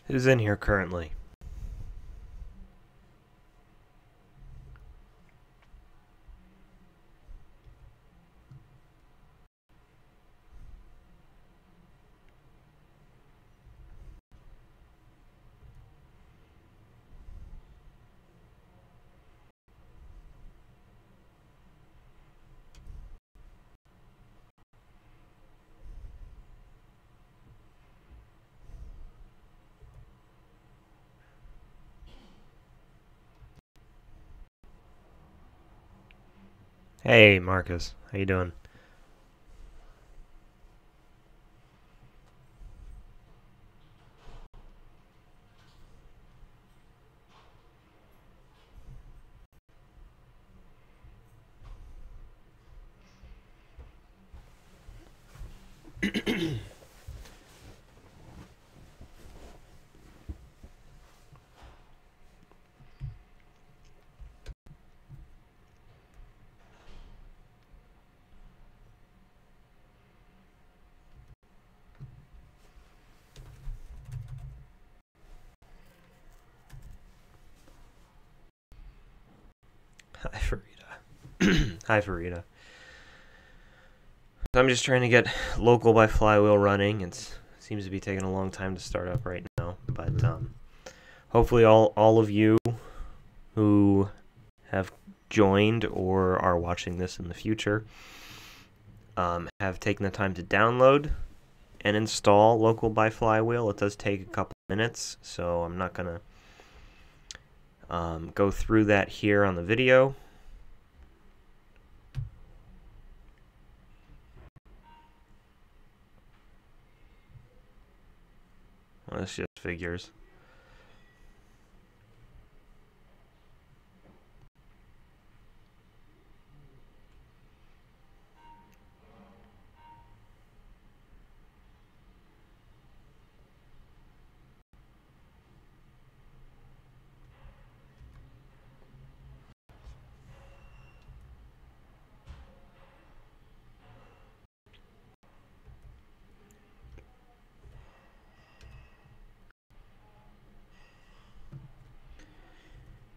Who's in here currently? Hey, Marcus. How you doing? Hi, Farida. Hi, Farida. I'm just trying to get local by Flywheel running. It seems to be taking a long time to start up right now, but hopefully all of you who have joined or are watching this in the future have taken the time to download and install local by Flywheel. It does take a couple minutes, so I'm not going to go through that here on the video. Well, it's just figures.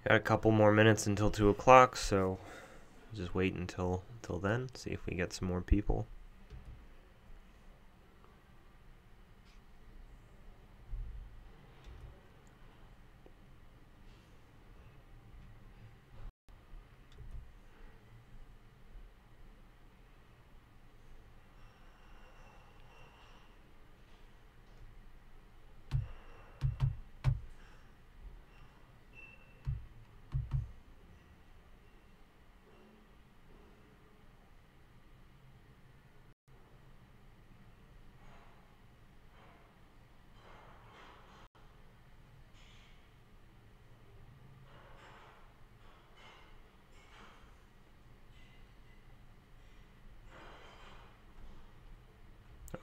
Got a couple more minutes until 2 o'clock, so just wait until then, see if we get some more people.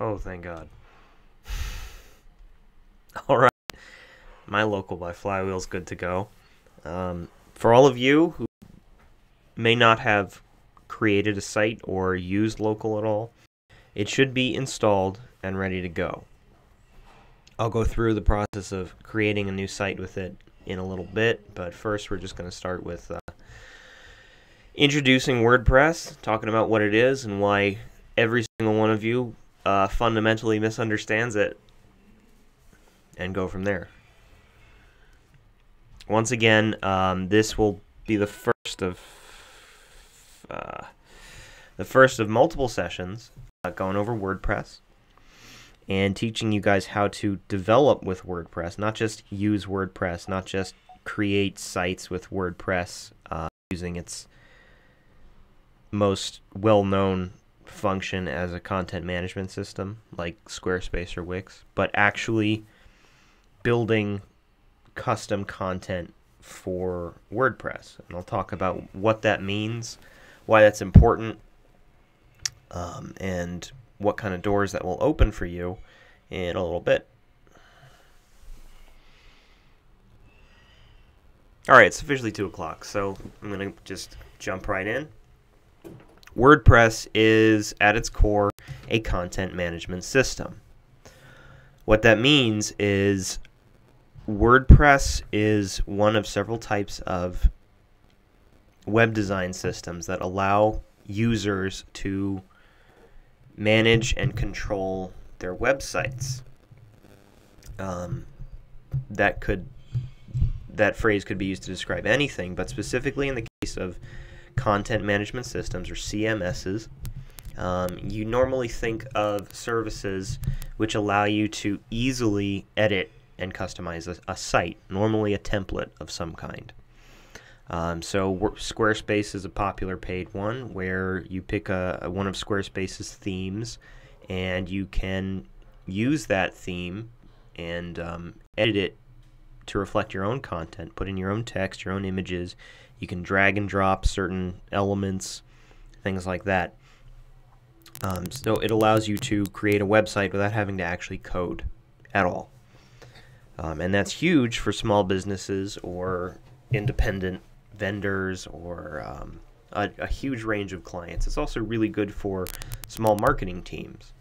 Oh, thank God. Alright, my local by Flywheel's good to go. For all of you who may not have created a site or used local at all, it should be installed and ready to go. I'll go through the process of creating a new site with it in a little bit, but first we're just going to start with introducing WordPress, talking about what it is and why every single one of you fundamentally misunderstands it, and go from there. Once again, this will be the first of multiple sessions going over WordPress and teaching you guys how to develop with WordPress, not just use WordPress, not just create sites with WordPress using its most well-known function as a content management system like Squarespace or Wix, but actually building custom content for WordPress. And I'll talk about what that means, why that's important, and what kind of doors that will open for you in a little bit. Alright, it's officially 2 o'clock, so I'm going to just jump right in. WordPress is, at its core, a content management system. What that means is WordPress is one of several types of web design systems that allow users to manage and control their websites. That phrase could be used to describe anything, but specifically in the case of content management systems, or CMSs, you normally think of services which allow you to easily edit and customize a site, normally a template of some kind. So Squarespace is a popular paid one where you pick one of Squarespace's themes, and you can use that theme and edit it to reflect your own content, put in your own text, your own images. You can drag and drop certain elements, things like that. So it allows you to create a website without having to actually code at all. And that's huge for small businesses or independent vendors or a huge range of clients. It's also really good for small marketing teams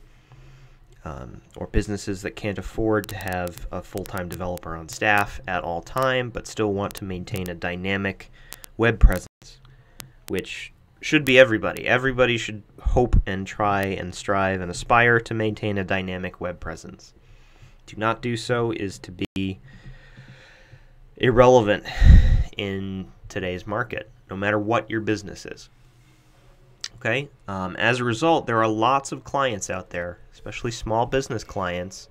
or businesses that can't afford to have a full-time developer on staff at all time but still want to maintain a dynamic web presence, which should be everybody. Everybody should hope and try and strive and aspire to maintain a dynamic web presence. To not do so is to be irrelevant in today's market, no matter what your business is. Okay? As a result, there are lots of clients out there, especially small business clients,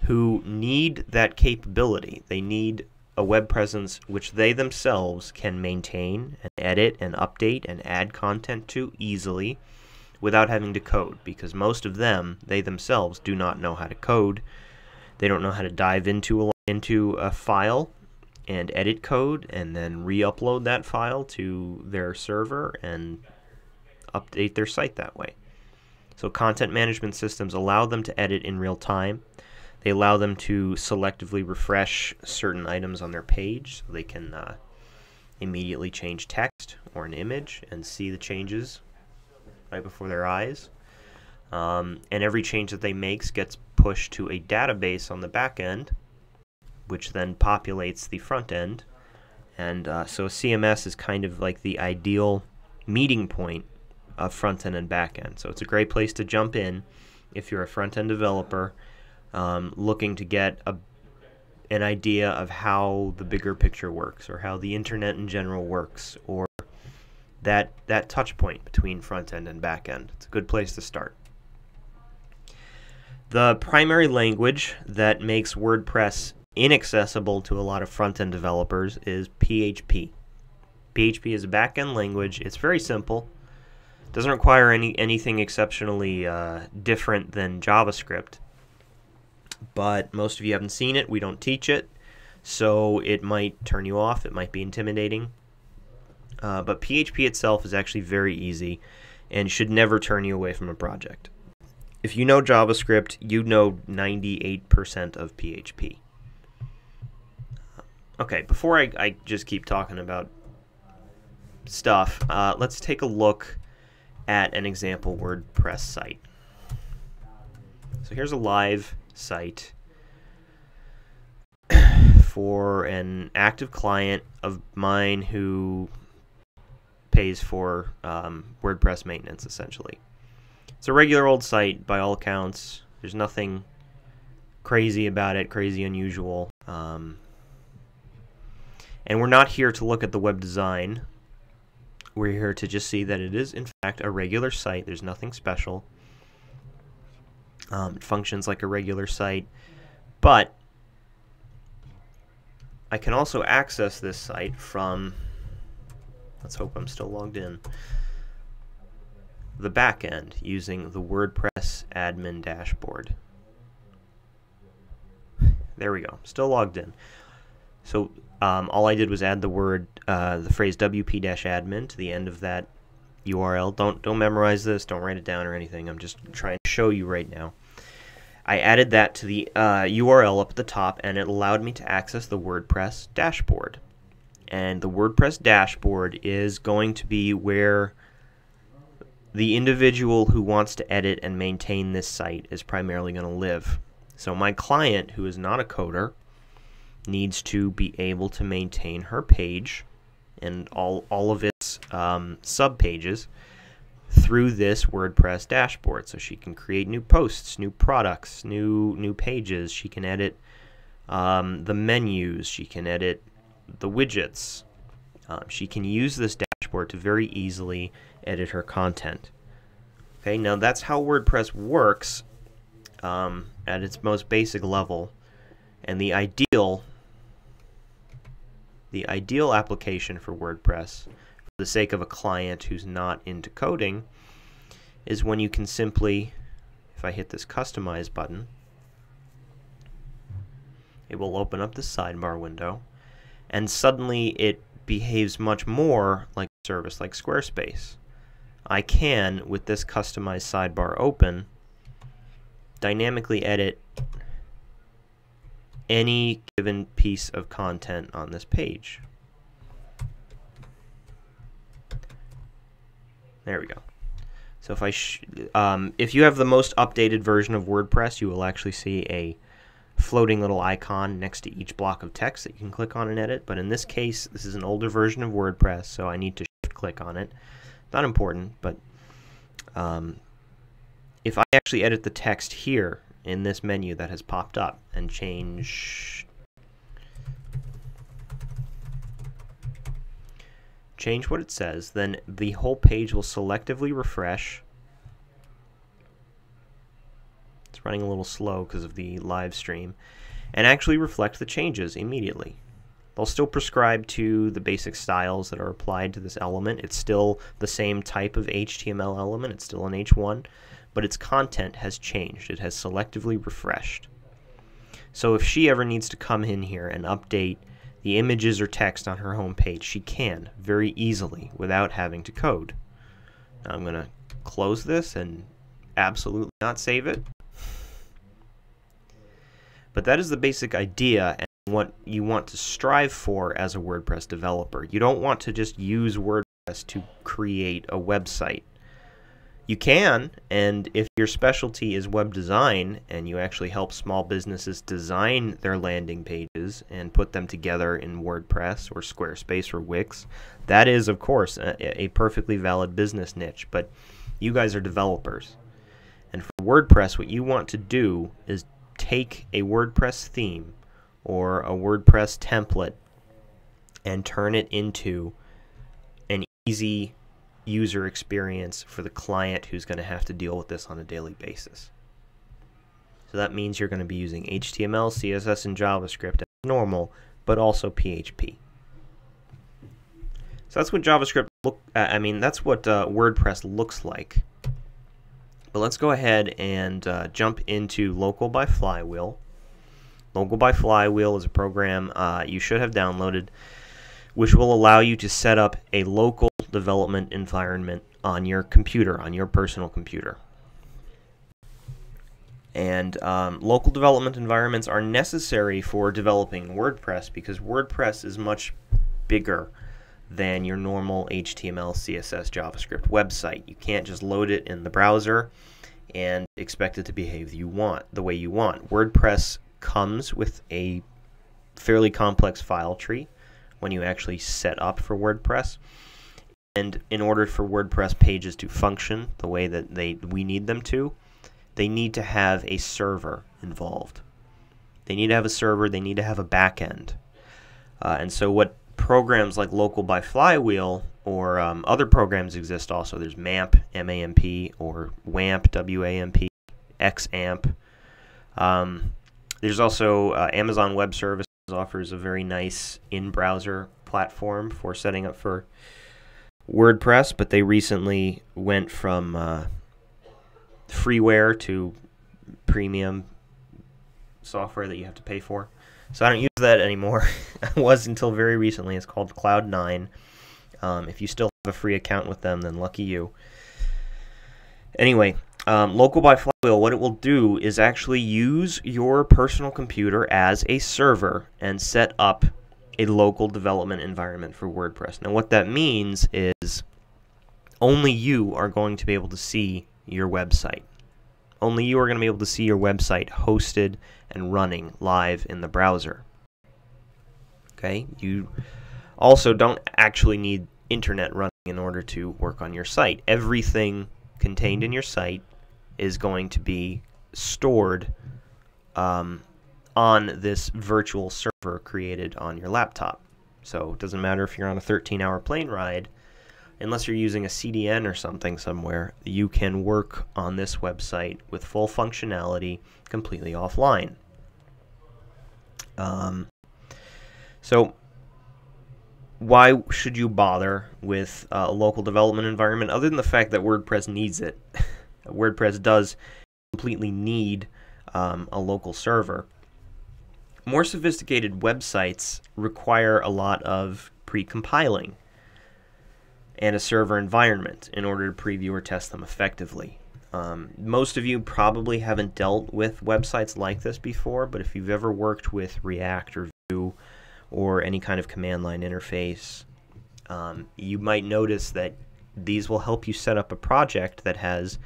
who need that capability. They need a web presence which they themselves can maintain and edit and update and add content to easily without having to code, because most of them, they themselves, do not know how to code. They don't know how to dive into a file and edit code and then re-upload that file to their server and update their site that way. So content management systems allow them to edit in real time. They allow them to selectively refresh certain items on their page so they can immediately change text or an image and see the changes right before their eyes. And every change that they make gets pushed to a database on the back end, which then populates the front end. And so CMS is kind of like the ideal meeting point of front end and back end. So it's a great place to jump in if you're a front end developer looking to get an idea of how the bigger picture works, or how the internet in general works, or that touch point between front end and back end. It's a good place to start. The primary language that makes WordPress inaccessible to a lot of front-end developers is PHP. PHP is a back-end language. It's very simple. Doesn't require anything exceptionally different than JavaScript. But most of you haven't seen it. We don't teach it. So it might turn you off. It might be intimidating. But PHP itself is actually very easy and should never turn you away from a project. If you know JavaScript, you know 98% of PHP. Okay, before I just keep talking about stuff, let's take a look at an example WordPress site. So here's a live site for an active client of mine who pays for WordPress maintenance, essentially. It's a regular old site by all accounts. There's nothing crazy about it, crazy unusual. And we're not here to look at the web design. We're here to just see that it is, in fact, a regular site. There's nothing special. It functions like a regular site. But I can also access this site from, let's hope I'm still logged in, the back end using the WordPress admin dashboard. There we go. Still logged in. So all I did was add the phrase WP-admin to the end of that URL. Don't memorize this. Don't write it down or anything. I'm just trying to show you right now. I added that to the URL up at the top, and it allowed me to access the WordPress dashboard. And the WordPress dashboard is going to be where the individual who wants to edit and maintain this site is primarily going to live. So my client, who is not a coder, needs to be able to maintain her page and all of its sub-pages through this WordPress dashboard. So she can create new posts, new products, new pages. She can edit the menus. She can edit the widgets. She can use this dashboard to very easily edit her content. Okay, now that's how WordPress works at its most basic level, and the ideal application for WordPress, for the sake of a client who's not into coding, is when you can simply, if I hit this Customize button, it will open up the sidebar window, and suddenly it behaves much more like a service like Squarespace. I can, with this Customize sidebar open, dynamically edit any given piece of content on this page. There we go. So if you have the most updated version of WordPress, you will actually see a floating little icon next to each block of text that you can click on and edit. But in this case, this is an older version of WordPress, so I need to shift-click on it. Not important, but if I actually edit the text here in this menu that has popped up and change what it says, then the whole page will selectively refresh. It's running a little slow because of the live stream, and actually reflect the changes immediately. They'll still prescribe to the basic styles that are applied to this element. It's still the same type of HTML element. It's still an H1, but its content has changed. It has selectively refreshed. So if she ever needs to come in here and update the images or text on her home page, she can very easily without having to code. Now I'm going to close this and absolutely not save it. But that is the basic idea and what you want to strive for as a WordPress developer. You don't want to just use WordPress to create a website. You can, and if your specialty is web design and you actually help small businesses design their landing pages and put them together in WordPress or Squarespace or Wix, that is, of course, a perfectly valid business niche. But you guys are developers. And for WordPress, what you want to do is take a WordPress theme or a WordPress template and turn it into an easy user experience for the client who's going to have to deal with this on a daily basis. So that means you're going to be using HTML, CSS, and JavaScript as normal, but also PHP. So that's what JavaScript that's what WordPress looks like. But let's go ahead and jump into Local by Flywheel. Local by Flywheel is a program you should have downloaded, which will allow you to set up a local development environment on your computer, on your personal computer. And local development environments are necessary for developing WordPress because WordPress is much bigger than your normal HTML, CSS, JavaScript website. You can't just load it in the browser and expect it to behave the way you want. WordPress comes with a fairly complex file tree when you actually set up for WordPress. And in order for WordPress pages to function the way that we need them to, they need to have a server involved. They need to have a server, they need to have a backend. And so what programs like Local by Flywheel or other programs exist also. There's MAMP, M-A-M-P, or WAMP, W-A-M-P, XAMP. There's also Amazon Web Services offers a very nice in-browser platform for setting up for WordPress, but they recently went from freeware to premium software that you have to pay for. So I don't use that anymore. I was until very recently. It's called Cloud9. If you still have a free account with them, then lucky you. Anyway, Local by Flywheel, what it will do is actually use your personal computer as a server and set up a local development environment for WordPress. Now what that means is only you are going to be able to see your website. Only you are going to be able to see your website hosted and running live in the browser. Okay, you also don't actually need internet running in order to work on your site. Everything contained in your site is going to be stored on this virtual server created on your laptop. So it doesn't matter if you're on a 13-hour plane ride, unless you're using a CDN or something somewhere, you can work on this website with full functionality completely offline. So why should you bother with a local development environment other than the fact that WordPress needs it? WordPress does completely need a local server. More sophisticated websites require a lot of pre-compiling and a server environment in order to preview or test them effectively. Most of you probably haven't dealt with websites like this before, but if you've ever worked with React or Vue or any kind of command line interface, you might notice that these will help you set up a project that has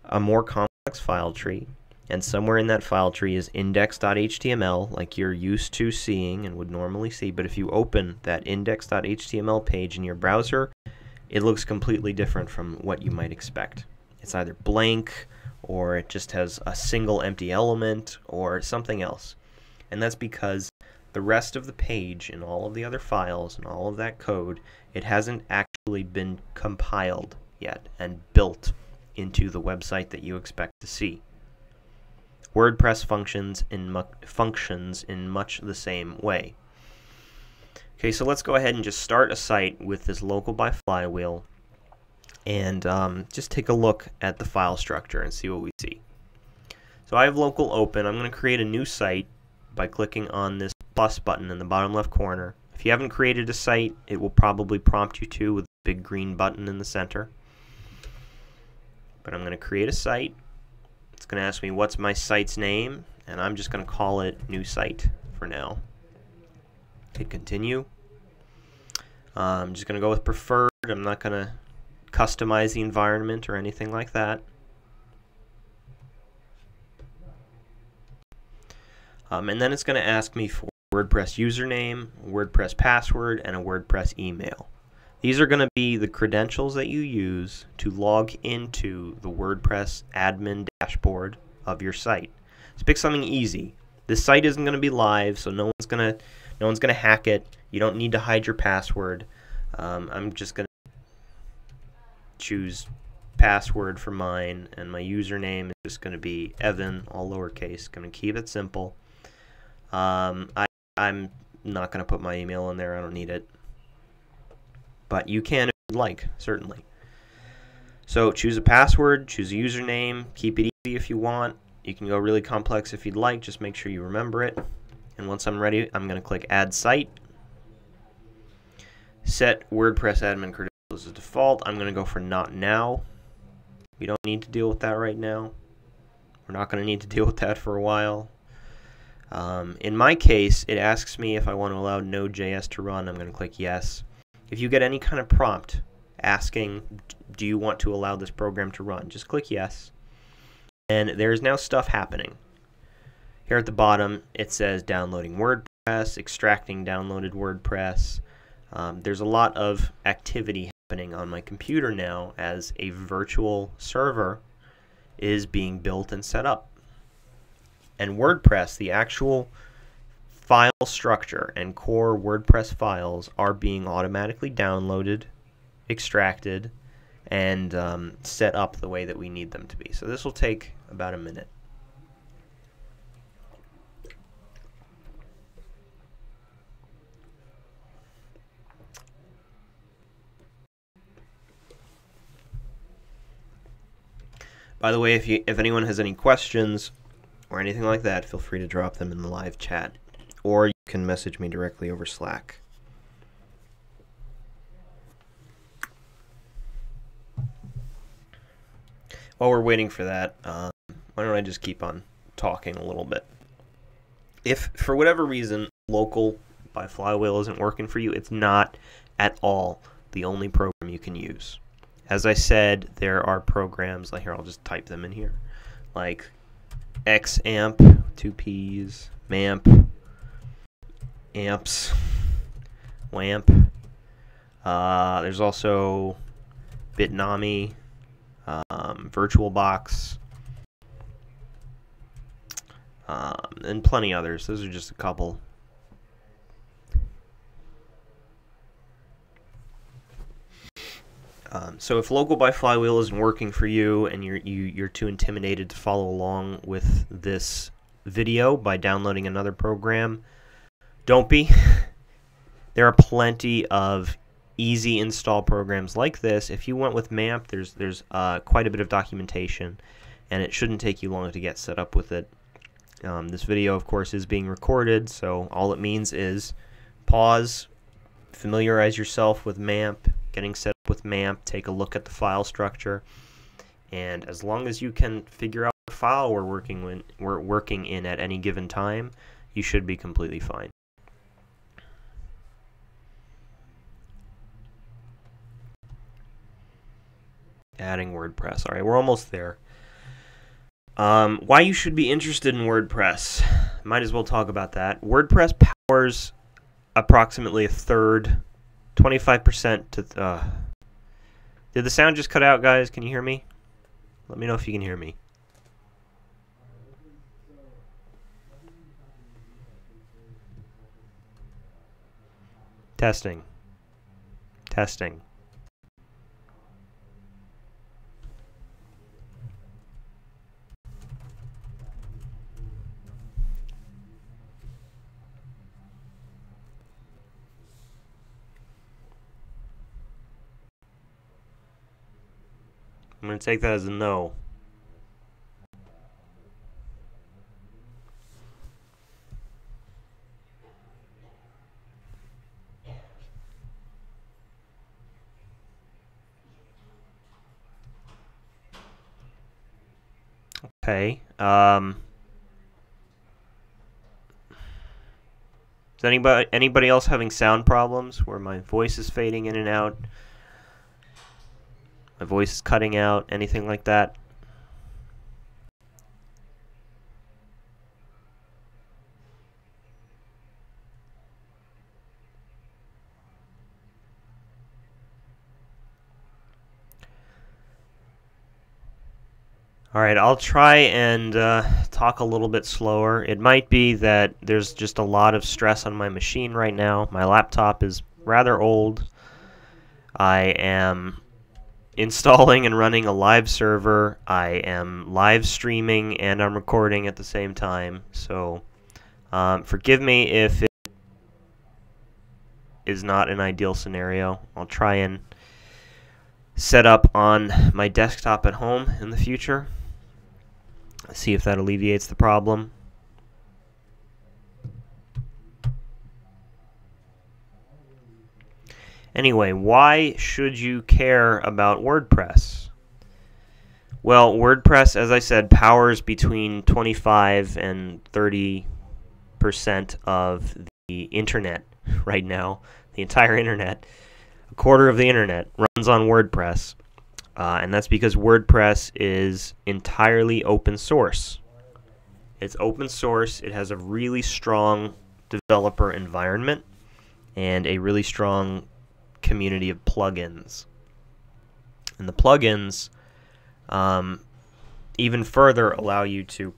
a more complex file tree, and somewhere in that file tree is index.html like you're used to seeing and would normally see, but if you open that index.html page in your browser, it looks completely different from what you might expect. It's either blank, or it just has a single empty element, or something else. And that's because the rest of the page and all of the other files and all of that code, it hasn't actually been compiled yet and built into the website that you expect to see. WordPress functions in much the same way. Okay, so let's go ahead and just start a site with this local by flywheel and just take a look at the file structure and see what we see. So I have local open. I'm going to create a new site by clicking on this plus button in the bottom left corner. If you haven't created a site, it will probably prompt you to with a big green button in the center. But I'm going to create a site. It's going to ask me what's my site's name, and I'm just going to call it new site for now. Hit continue. I'm just going to go with preferred. I'm not going to customize the environment or anything like that. And then it's going to ask me for WordPress username, WordPress password, and a WordPress email. These are going to be the credentials that you use to log into the WordPress admin dashboard of your site. Let's pick something easy. This site isn't going to be live, so no one's going to hack it. You don't need to hide your password. I'm just going to choose password for mine, and my username is just going to be Evan, all lowercase. Going to keep it simple. I'm not going to put my email in there. I don't need it. But you can if you'd like, certainly. So choose a password, choose a username, keep it easy if you want. You can go really complex if you'd like, just make sure you remember it. And once I'm ready, I'm going to click Add Site. Set WordPress admin credentials as default. I'm going to go for Not Now. We don't need to deal with that right now. We're not going to need to deal with that for a while. In my case, it asks me if I want to allow Node.js to run. I'm going to click Yes. If you get any kind of prompt asking, do you want to allow this program to run, just click Yes. And there's now stuff happening. Here at the bottom, it says downloading WordPress, extracting downloaded WordPress. There's a lot of activity happening on my computer now as a virtual server is being built and set up. And WordPress, the actual file structure and core WordPress files are being automatically downloaded, extracted, and set up the way that we need them to be. So this will take about a minute. By the way, if anyone has any questions or anything like that, feel free to drop them in the live chat. Or you can message me directly over Slack. While we're waiting for that, why don't I just keep on talking a little bit. If, for whatever reason, local by Flywheel isn't working for you, it's not at all the only program you can use. As I said, there are programs, like here, I'll just type them in here, like XAMPP, 2 P's, MAMP, amps, lamp. There's also Bitnami, VirtualBox, and plenty others. Those are just a couple. So if Local by Flywheel isn't working for you and you're too intimidated to follow along with this video by downloading another program, don't be. There are plenty of easy install programs like this. If you went with MAMP, there's quite a bit of documentation, and it shouldn't take you long to get set up with it. This video, of course, is being recorded, so all it means is pause, familiarize yourself with MAMP, getting set up with MAMP, take a look at the file structure, and as long as you can figure out the file we're working in at any given time, you should be completely fine. Adding WordPress. All right, we're almost there. Why you should be interested in WordPress. Might as well talk about that. WordPress powers approximately a third, 25% to... Did the sound just cut out, guys? Can you hear me? Let me know if you can hear me. Testing. Testing. I'm going to take that as a no. Okay. Is anybody else having sound problems where my voice is fading in and out? My voice is cutting out, anything like that? All right, I'll try and talk a little bit slower. It might be that there's just a lot of stress on my machine right now. My laptop is rather old. I am installing and running a live server. I am live streaming and I'm recording at the same time. So forgive me if it is not an ideal scenario. I'll try and set up on my desktop at home in the future. See if that alleviates the problem. Anyway, why should you care about WordPress? Well, WordPress, as I said, powers between 25 and 30% of the internet right now. The entire internet. A quarter of the internet runs on WordPress. And that's because WordPress is entirely open source. It's open source. It has a really strong developer environment and a really strong community of plugins. And the plugins even further allow you to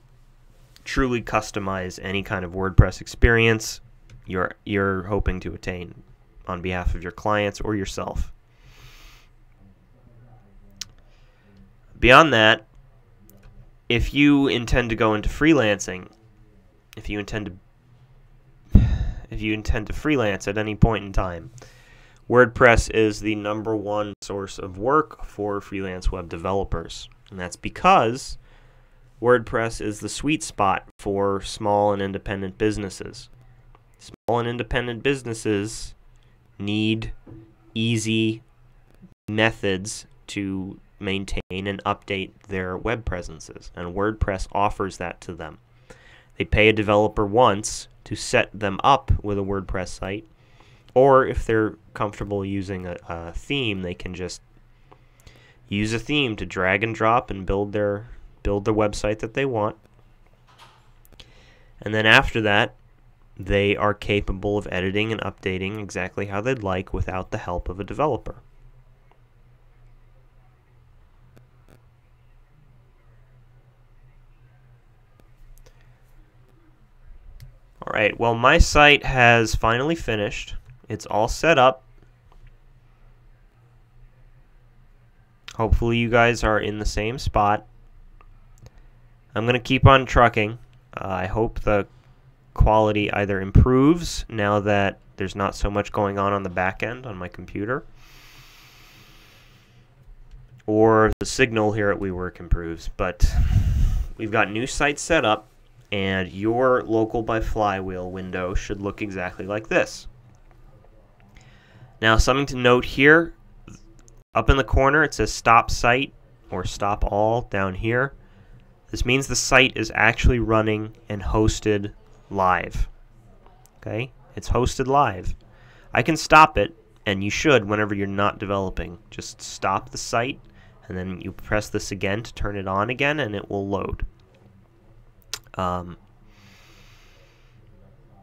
truly customize any kind of WordPress experience you're hoping to attain on behalf of your clients or yourself. Beyond that, if you intend to go into freelancing, if you intend to freelance at any point in time, WordPress is the #1 source of work for freelance web developers. And that's because WordPress is the sweet spot for small and independent businesses. Small and independent businesses need easy methods to maintain and update their web presences, and WordPress offers that to them. They pay a developer once to set them up with a WordPress site, or if they're comfortable using a theme, they can just use a theme to drag and drop and build the website that they want. And then after that, they are capable of editing and updating exactly how they'd like without the help of a developer. Alright, well, my site has finally finished. It's all set up. Hopefully you guys are in the same spot. I'm going to keep on trucking. I hope the quality either improves now that there's not so much going on the back end on my computer, or the signal here at WeWork improves. But we've got new sites set up, and your local by Flywheel window should look exactly like this. Now, something to note here, up in the corner it says stop site or stop all down here. This means the site is actually running and hosted live. Okay? It's hosted live. I can stop it, and you should whenever you're not developing. Just stop the site, and then you press this again to turn it on again, and it will load.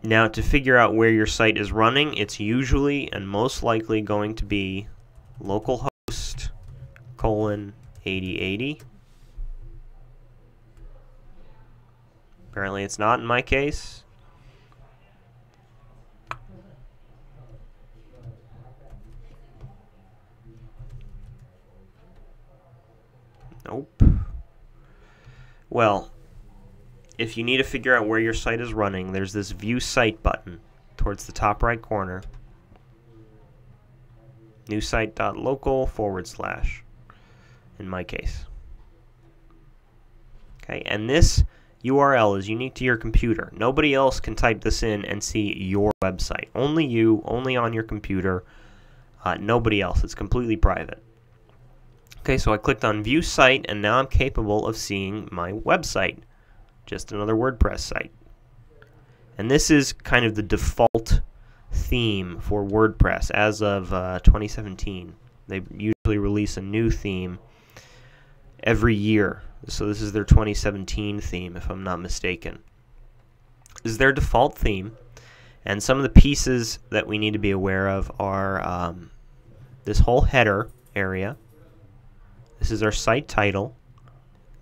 Now, to figure out where your site is running, it's usually and most likely going to be localhost :8080. Apparently it's not in my case. Nope. Well, if you need to figure out where your site is running, there's this View Site button towards the top right corner. newsite.local / in my case. Okay, and this URL is unique to your computer. Nobody else can type this in and see your website. Only you, only on your computer. Nobody else. It's completely private. Okay, so I clicked on View Site, and now I'm capable of seeing my website. Just another WordPress site. And this is kind of the default theme for WordPress as of 2017. They usually release a new theme every year. So this is their 2017 theme, if I'm not mistaken. This is their default theme, and some of the pieces that we need to be aware of are this whole header area. This is our site title.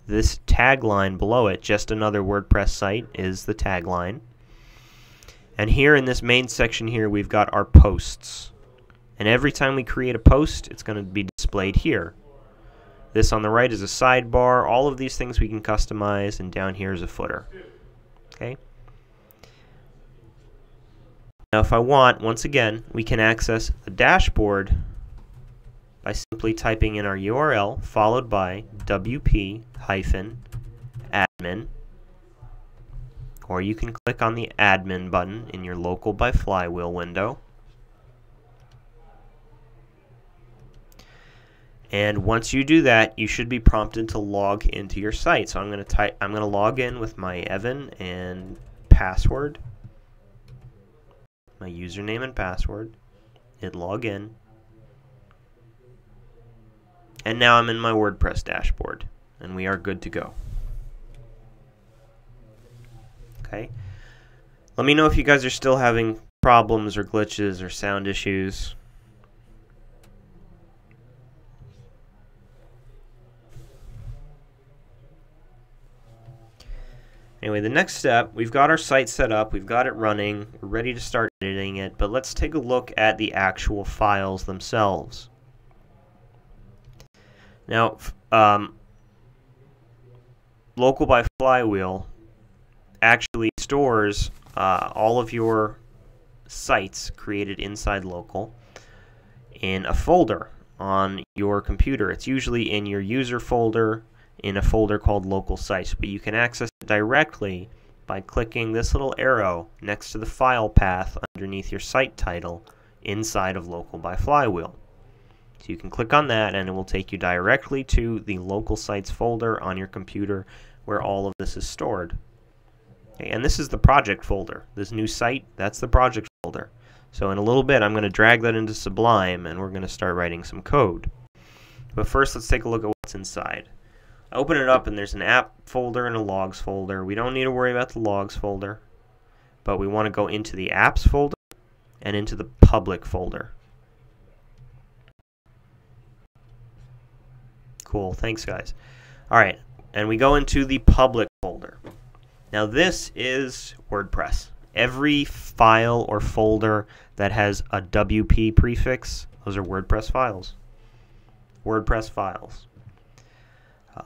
This tagline below it, just another WordPress site, is the tagline. And here in this main section here, we've got our posts. And every time we create a post, it's going to be displayed here. This on the right is a sidebar. All of these things we can customize, and down here is a footer. Okay. Now if I want, once again, we can access the dashboard by simply typing in our URL followed by wp-admin, or you can click on the admin button in your local by Flywheel window. And once you do that, you should be prompted to log into your site. So I'm going to log in with my Evan and password, my username and password. Hit log in. And now I'm in my WordPress dashboard, and we are good to go. Okay. Let me know if you guys are still having problems or glitches or sound issues. Anyway, the next step, we've got our site set up, we've got it running, we're ready to start editing it, but let's take a look at the actual files themselves. Now, local by Flywheel actually stores all of your sites created inside local in a folder on your computer. It's usually in your user folder in a folder called local sites, but you can access it directly by clicking this little arrow next to the file path underneath your site title inside of local by Flywheel. So you can click on that and it will take you directly to the local sites folder on your computer where all of this is stored. Okay, and this is the project folder. This new site, that's the project folder. So in a little bit I'm going to drag that into Sublime and we're going to start writing some code. But first let's take a look at what's inside. I open it up and there's an app folder and a logs folder. We don't need to worry about the logs folder. but we want to go into the apps folder and into the public folder. Cool, thanks guys. Alright, and we go into the public folder. Now this is WordPress. Every file or folder that has a WP prefix, those are WordPress files. WordPress files.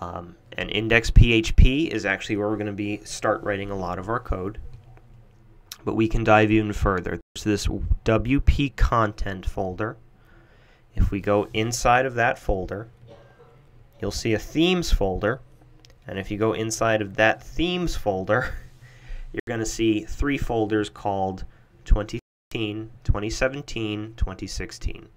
And index.php is actually where we're going to start writing a lot of our code. But we can dive even further. There's this WP content folder. If we go inside of that folder, you'll see a themes folder. And if you go inside of that themes folder, you're going to see 3 folders called 2015, 2017, 2016.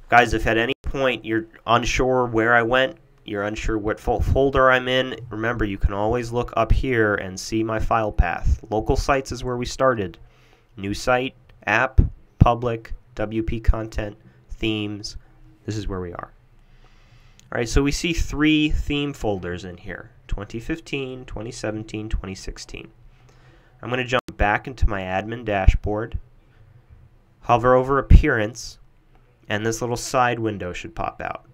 Guys, if at any point you're unsure where I went, you're unsure what folder I'm in, remember you can always look up here and see my file path. Local sites is where we started. New site, app, public, WP content, themes. This is where we are. Alright, so we see 3 theme folders in here. 2015, 2017, 2016. I'm going to jump back into my admin dashboard, hover over appearance, and this little side window should pop out.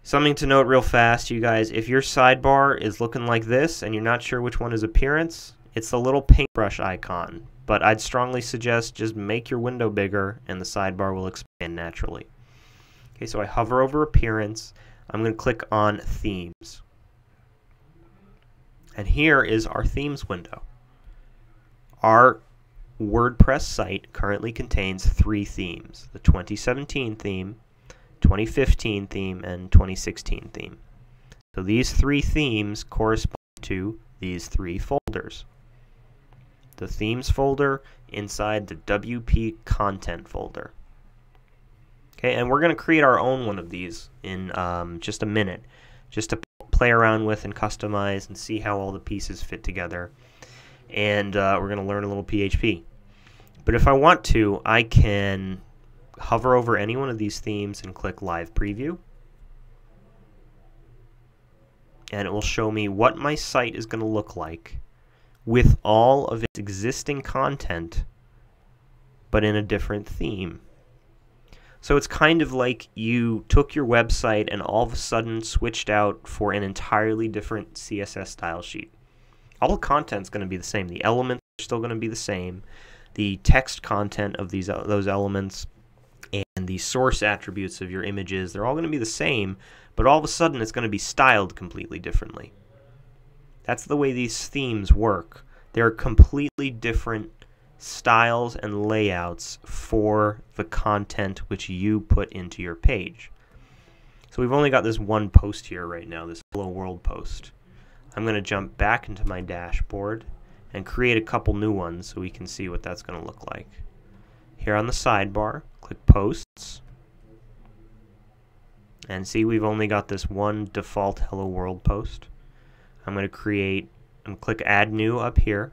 Something to note real fast, you guys, if your sidebar is looking like this and you're not sure which one is appearance, it's the little paintbrush icon. But I'd strongly suggest just make your window bigger and the sidebar will expand naturally. Okay, so I hover over appearance. I'm going to click on themes. And here is our themes window. Our WordPress site currently contains 3 themes: the 2017 theme, 2015 theme, and 2016 theme. So these 3 themes correspond to these 3 folders. The themes folder inside the WP content folder. Okay, and we're going to create our own one of these in just a minute, just to play around with and customize and see how all the pieces fit together. And we're going to learn a little PHP. But if I want to, I can hover over any one of these themes and click Live Preview. And it will show me what my site is going to look like with all of its existing content, but in a different theme. So it's kind of like you took your website and all of a sudden switched out for an entirely different CSS style sheet. All the content's going to be the same. The elements are still going to be the same. The text content of those elements and the source attributes of your images, they're all going to be the same, but all of a sudden it's going to be styled completely differently. That's the way these themes work. They're completely different styles and layouts for the content which you put into your page. So we've only got this one post here right now, this Hello World post. I'm going to jump back into my dashboard and create a couple new ones so we can see what that's going to look like. Here on the sidebar, click Posts, and see we've only got this one default Hello World post. I'm going to click Add New up here,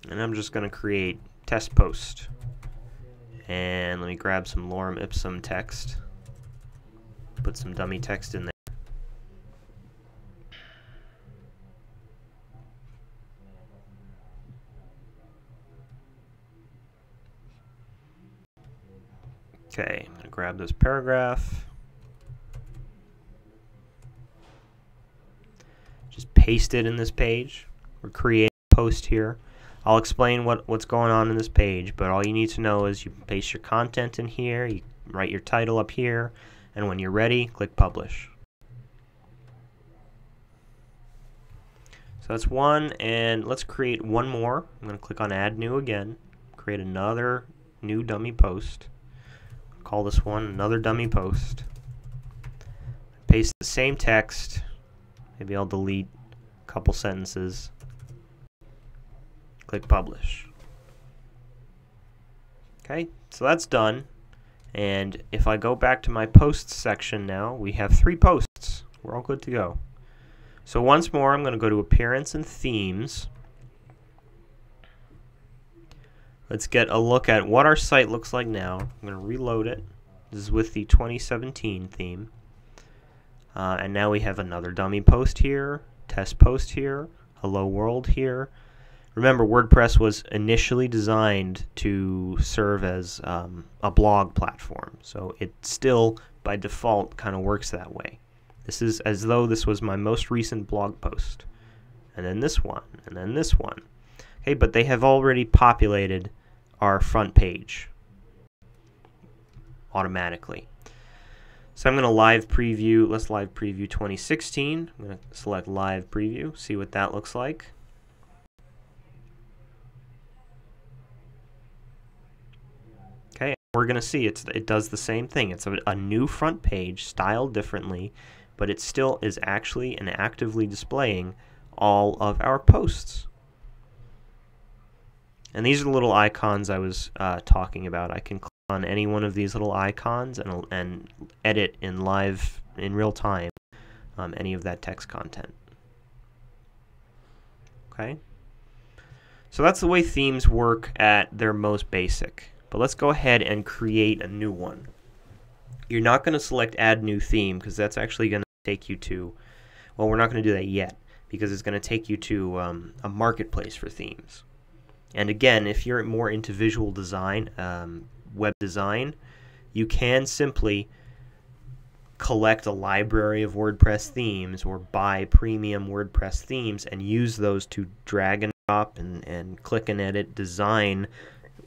and I'm just going to create test post. And let me grab some lorem ipsum text, put some dummy text in there. Okay, I'm going to grab this paragraph, just paste it in this page, or create a post here. I'll explain what's going on in this page, but all you need to know is you paste your content in here, you write your title up here, and when you're ready, click Publish. So that's one, and let's create one more. I'm going to click on Add New again, create another new dummy post. Call this one another dummy post. Paste the same text. Maybe I'll delete a couple sentences. Click Publish. Okay, so that's done. And if I go back to my posts section now, we have 3 posts. We're all good to go. So once more, I'm going to go to Appearance and Themes. Let's get a look at what our site looks like now. I'm going to reload it. This is with the 2017 theme. And now we have another dummy post here, test post here, hello world here. Remember, WordPress was initially designed to serve as a blog platform, so it still, by default, kind of works that way. This is as though this was my most recent blog post, and then this one, and then this one. Okay, but they have already populated our front page automatically. So I'm going to live preview, let's live preview 2016. I'm going to select live preview, see what that looks like. Okay, we're going to see it does the same thing. It's a new front page styled differently, but it still is actually and actively displaying all of our posts. And these are the little icons I was talking about. I can click on any one of these little icons and edit in real time any of that text content. Okay, so that's the way themes work at their most basic. But let's go ahead and create a new one. You're not going to select add new theme because that's actually going to take you to, well, we're not going to do that yet because it's going to take you to a marketplace for themes. And again, if you're more into visual design, web design, you can simply collect a library of WordPress themes or buy premium WordPress themes and use those to drag and drop and click and edit design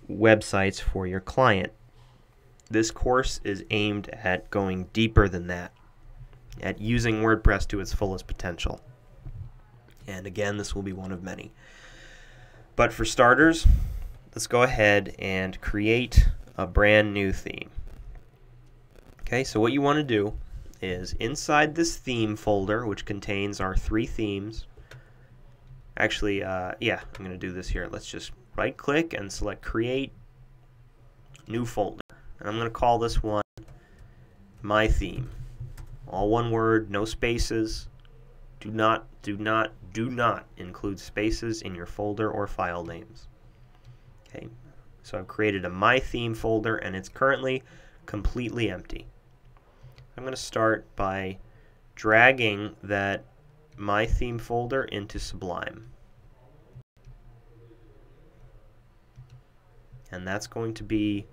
websites for your client. This course is aimed at going deeper than that, at using WordPress to its fullest potential. And again, this will be one of many. But for starters, let's go ahead and create a brand new theme. Okay, so what you want to do is inside this theme folder, which contains our 3 themes. Actually, yeah, I'm going to do this here. Let's just right-click and select Create New Folder. And I'm going to call this one My Theme. All one word, no spaces. Do not include spaces in your folder or file names. Okay, so I've created a My Theme folder, and it's currently completely empty. I'm going to start by dragging that My Theme folder into Sublime. And that's going to be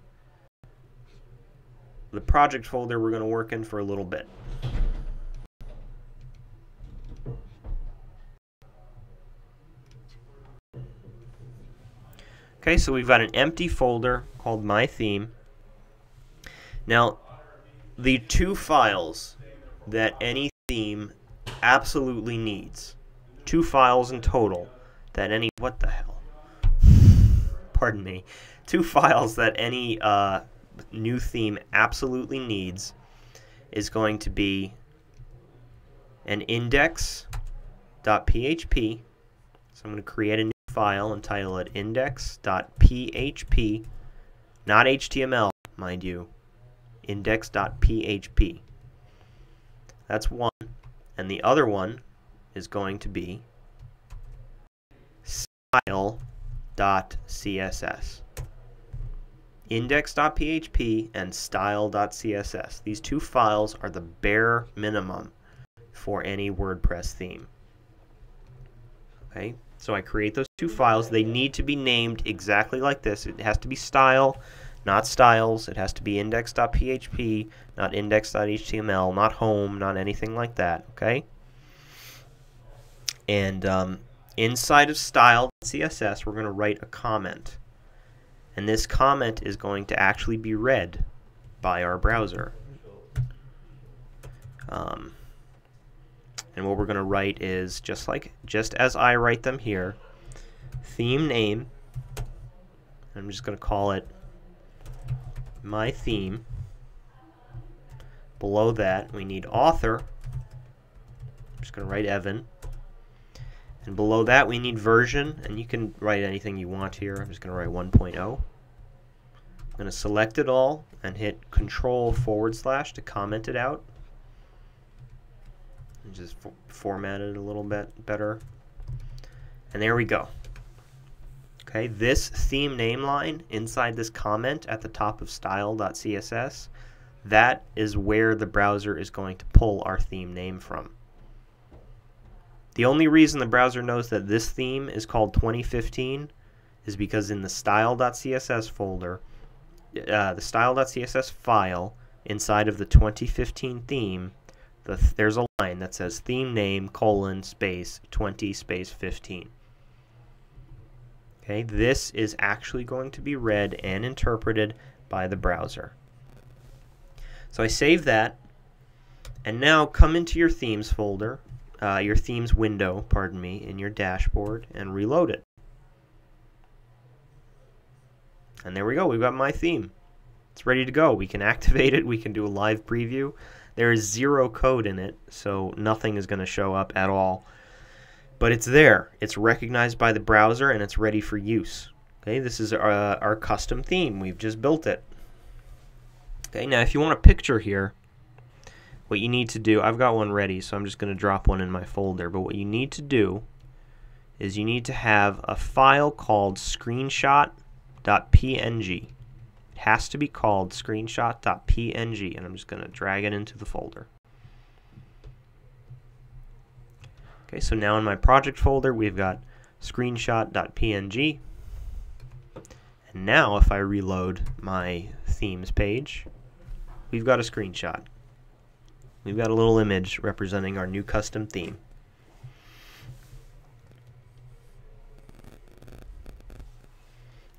the project folder we're going to work in for a little bit. Okay, so we've got an empty folder called My Theme. Now, the 2 files that any theme absolutely needs, 2 files in total that any, what the hell? Pardon me. 2 files that any new theme absolutely needs is going to be an index.php. So I'm going to create a new file and title it index.php, not HTML, mind you, index.php. That's one. And the other one is going to be style.css. Index.php and style.css. These 2 files are the bare minimum for any WordPress theme. Okay, so I create those 2 files. They need to be named exactly like this. It has to be style, not styles. It has to be index.php, not index.html, not home, not anything like that. Okay, and inside of style.css, we're going to write a comment. And this comment is going to actually be read by our browser. And what we're going to write is just as I write them here, theme name. I'm just going to call it My Theme. Below that, we need author. I'm just going to write Evan. And below that, we need version, and you can write anything you want here. I'm just going to write 1.0. I'm going to select it all and hit Control / to comment it out. And just format it a little bit better. And there we go. Okay, this theme name line inside this comment at the top of style.css, that is where the browser is going to pull our theme name from. The only reason the browser knows that this theme is called 2015 is because in the style.css folder, the style.css file inside of the 2015 theme, there's a line that says theme name : space 20 space 15. Okay, this is actually going to be read and interpreted by the browser. So I save that, and now come into your themes folder, your themes window, pardon me, in your dashboard, and reload it. And there we go, we've got my theme. It's ready to go. We can activate it, we can do a live preview. There is zero code in it, so nothing is going to show up at all. But it's there. It's recognized by the browser, and it's ready for use. Okay, this is our custom theme. We've just built it. Okay, now if you want a picture here, what you need to do, I've got one ready, so I'm just going to drop one in my folder. But what you need to do is you need to have a file called screenshot.png. It has to be called screenshot.png, and I'm just going to drag it into the folder. Okay, so now in my project folder we've got screenshot.png, and now if I reload my themes page, we've got a screenshot. We've got a little image representing our new custom theme.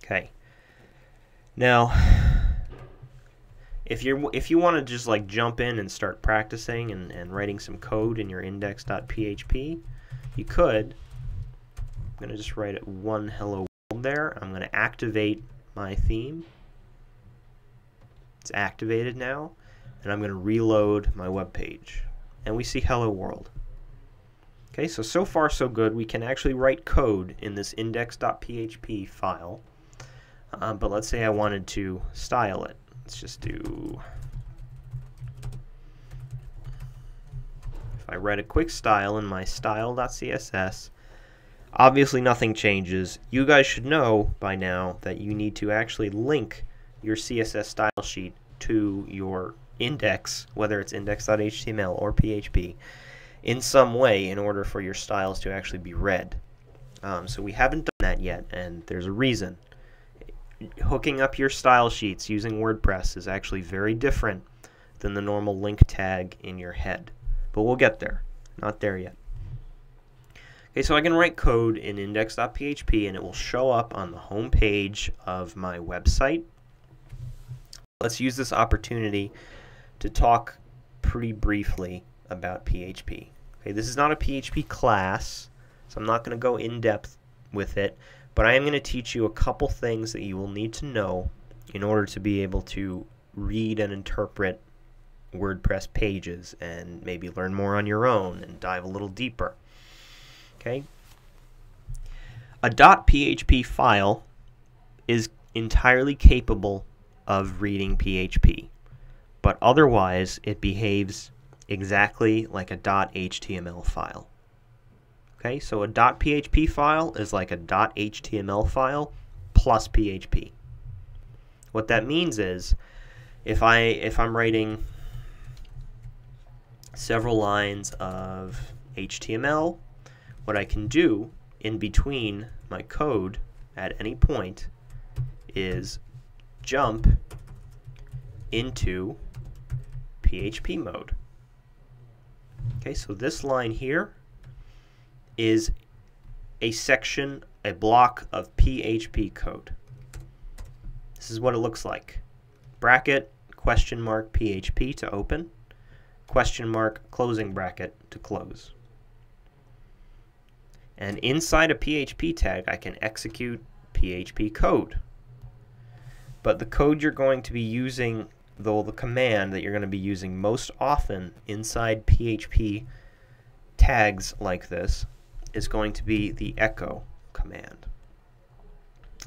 Okay. Now, if you want to just like jump in and start practicing and writing some code in your index.php, you could. I'm going to just write it one hello world there. I'm going to activate my theme. It's activated now, and I'm going to reload my web page, and we see hello world. Okay, so far so good. We can actually write code in this index.php file, but let's say I wanted to style it. Let's just do, if I write a quick style in my style.css, obviously nothing changes. You guys should know by now that you need to actually link your CSS style sheet to your index, whether it's index.html or PHP, in some way in order for your styles to actually be read. So we haven't done that yet, and there's a reason. Hooking up your style sheets using WordPress is actually very different than the normal link tag in your head. But we'll get there. Not there yet. Okay, so I can write code in index.php and it will show up on the home page of my website. Let's use this opportunity to talk pretty briefly about PHP. Okay, this is not a PHP class, so I'm not going to go in depth with it. But I am going to teach you a couple things that you will need to know in order to be able to read and interpret WordPress pages and maybe learn more on your own and dive a little deeper. Okay? A .php file is entirely capable of reading PHP, but otherwise it behaves exactly like a .html file. Okay, so a .php file is like a .html file plus PHP. What that means is, if I'm writing several lines of HTML, what I can do in between my code at any point is jump into PHP mode. Okay, so this line here is a section, a block of PHP code. This is what it looks like. Bracket, question mark, PHP to open, question mark, closing bracket to close. And inside a PHP tag, I can execute PHP code. But the code you're going to be using, though the command that you're going to be using most often inside PHP tags like this, is going to be the echo command.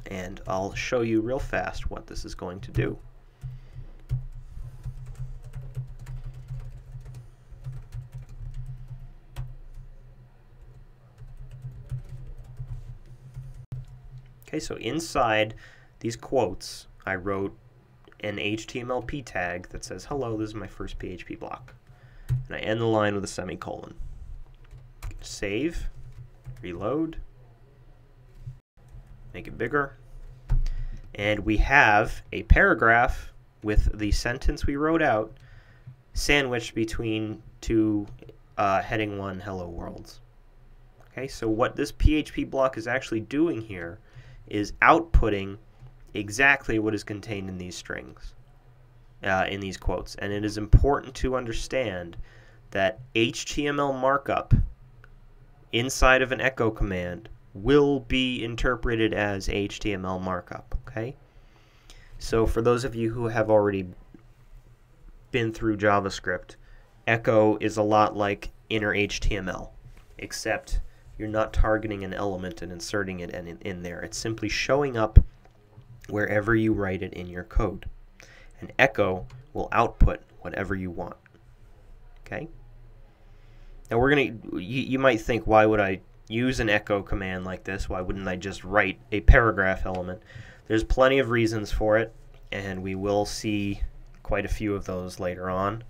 And I'll show you real fast what this is going to do. Okay, so inside these quotes, I wrote an HTML tag that says, hello, this is my first PHP block. And I end the line with a semicolon. Save, reload, make it bigger, and we have a paragraph with the sentence we wrote out sandwiched between two heading 1 hello worlds. Okay, so what this PHP block is actually doing here is outputting exactly what is contained in these strings, in these quotes. And it is important to understand that HTML markup inside of an echo command will be interpreted as HTML markup. Okay, so for those of you who have already been through JavaScript, echo is a lot like inner HTML, except you're not targeting an element and inserting it in there. It's simply showing up wherever you write it in your code. And echo will output whatever you want. Okay? Now we're going to, you might think, why would I use an echo command like this? Why wouldn't I just write a paragraph element? There's plenty of reasons for it, and we will see quite a few of those later on.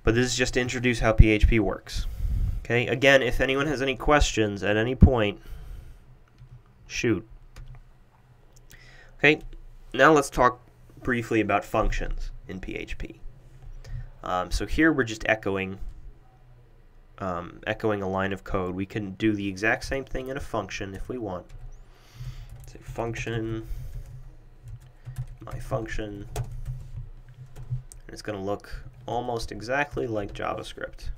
But this is just to introduce how PHP works. Okay, again, if anyone has any questions at any point, shoot. Okay, now let's talk briefly about functions in PHP. So here we're just echoing a line of code. We can do the exact same thing in a function if we want. Say function, my function, and it's going to look almost exactly like JavaScript.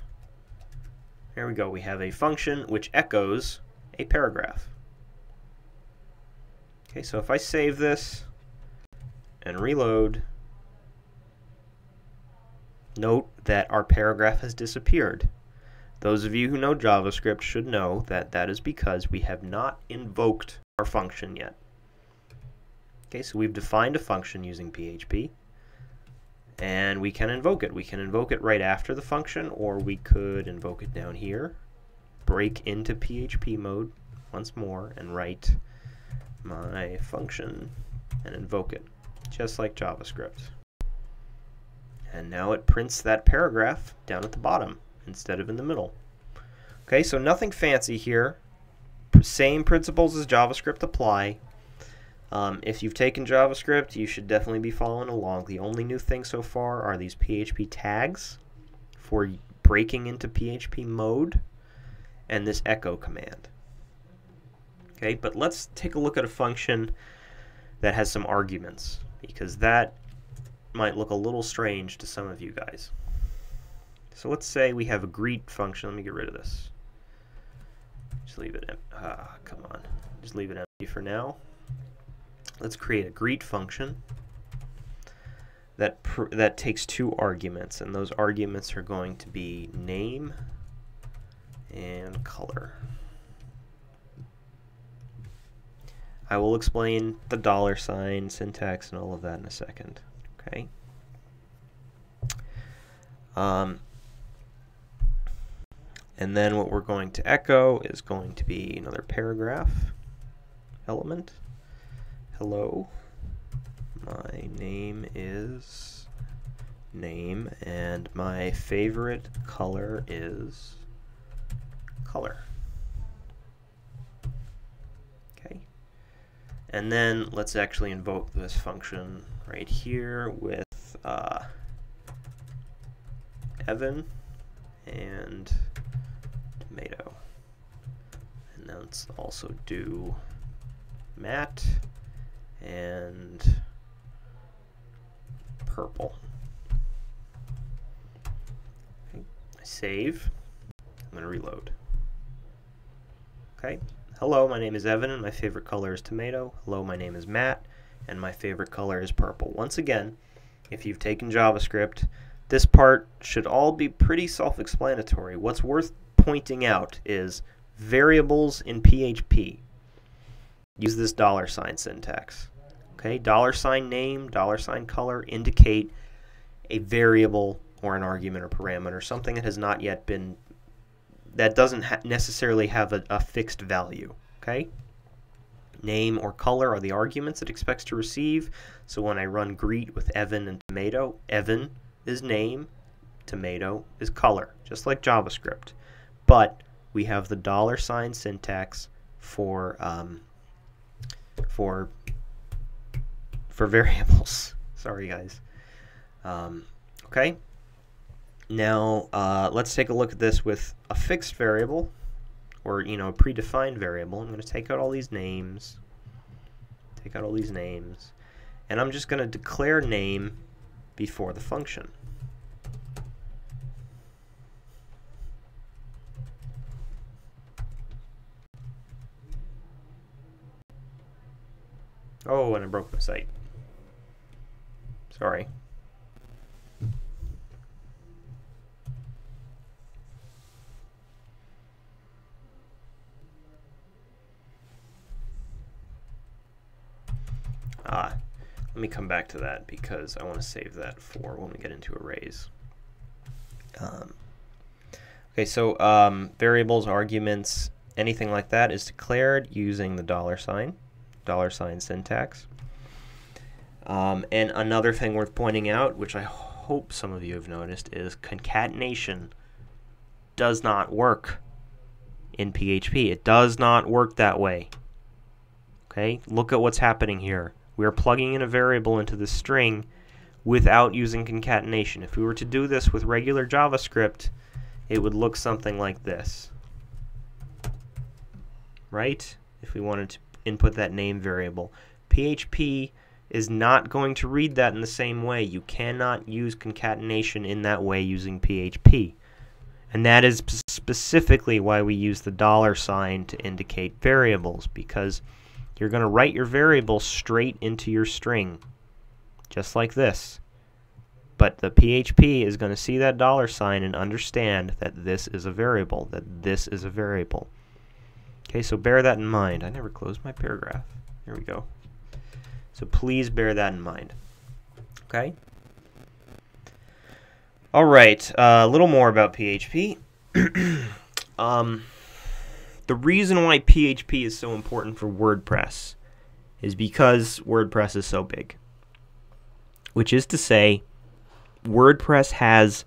Here we go. We have a function which echoes a paragraph. Okay, so if I save this and reload, note that our paragraph has disappeared. Those of you who know JavaScript should know that that is because we have not invoked our function yet. Okay, so we've defined a function using PHP, and we can invoke it. We can invoke it right after the function, or we could invoke it down here, break into PHP mode once more, and write my function and invoke it, just like JavaScript. And now it prints that paragraph down at the bottom instead of in the middle. Okay, so nothing fancy here. Same principles as JavaScript apply. If you've taken JavaScript, you should definitely be following along. The only new thing so far are these PHP tags for breaking into PHP mode and this echo command. Okay, but let's take a look at a function that has some arguments, because that might look a little strange to some of you guys. So let's say we have a greet function. Let me get rid of this. Just leave it, come on. Just leave it empty for now. Let's create a greet function that takes two arguments, and those arguments are going to be name and color. I will explain the $, syntax, and all of that in a second. Okay. And then what we're going to echo is going to be another paragraph element. Hello, my name is name, and my favorite color is color. Okay. And then let's actually invoke this function right here with Evan and tomato. And then let's also do Matt and purple. Okay. I save. I'm going to reload. Okay. Hello, my name is Evan and my favorite color is tomato. Hello, my name is Matt and my favorite color is purple. Once again, if you've taken JavaScript, this part should all be pretty self-explanatory. What's worth pointing out is variables in PHP use this $sign syntax. Okay, $name, $color indicate a variable or an argument or parameter, something that has not yet been, that doesn't necessarily have a fixed value. Okay, name or color are the arguments it expects to receive. So when I run greet with Evan and tomato, Evan is name, tomato is color, just like JavaScript. But we have the $ syntax for variables. Sorry, guys. Okay. Now let's take a look at this with a fixed variable, or a predefined variable. I'm going to take out all these names. And I'm just going to declare name before the function. Oh, and I broke my site. Sorry. Let me come back to that because I want to save that for when we get into arrays. Okay, so variables, arguments, anything like that is declared using the $ syntax. And another thing worth pointing out, which I hope some of you have noticed, is concatenation does not work in PHP. It does not work that way. Okay, look at what's happening here. We are plugging in a variable into the string without using concatenation. If we were to do this with regular JavaScript, it would look something like this, right? If we wanted to input that name variable. PHP is not going to read that in the same way. You cannot use concatenation in that way using PHP. And that is specifically why we use the $ to indicate variables, because you're going to write your variable straight into your string, just like this. But the PHP is going to see that $ and understand that this is a variable, Okay, so bear that in mind. I never closed my paragraph. Here we go. So please bear that in mind. Okay? All right, a little more about PHP. The reason why PHP is so important for WordPress is because WordPress is so big. Which is to say, WordPress has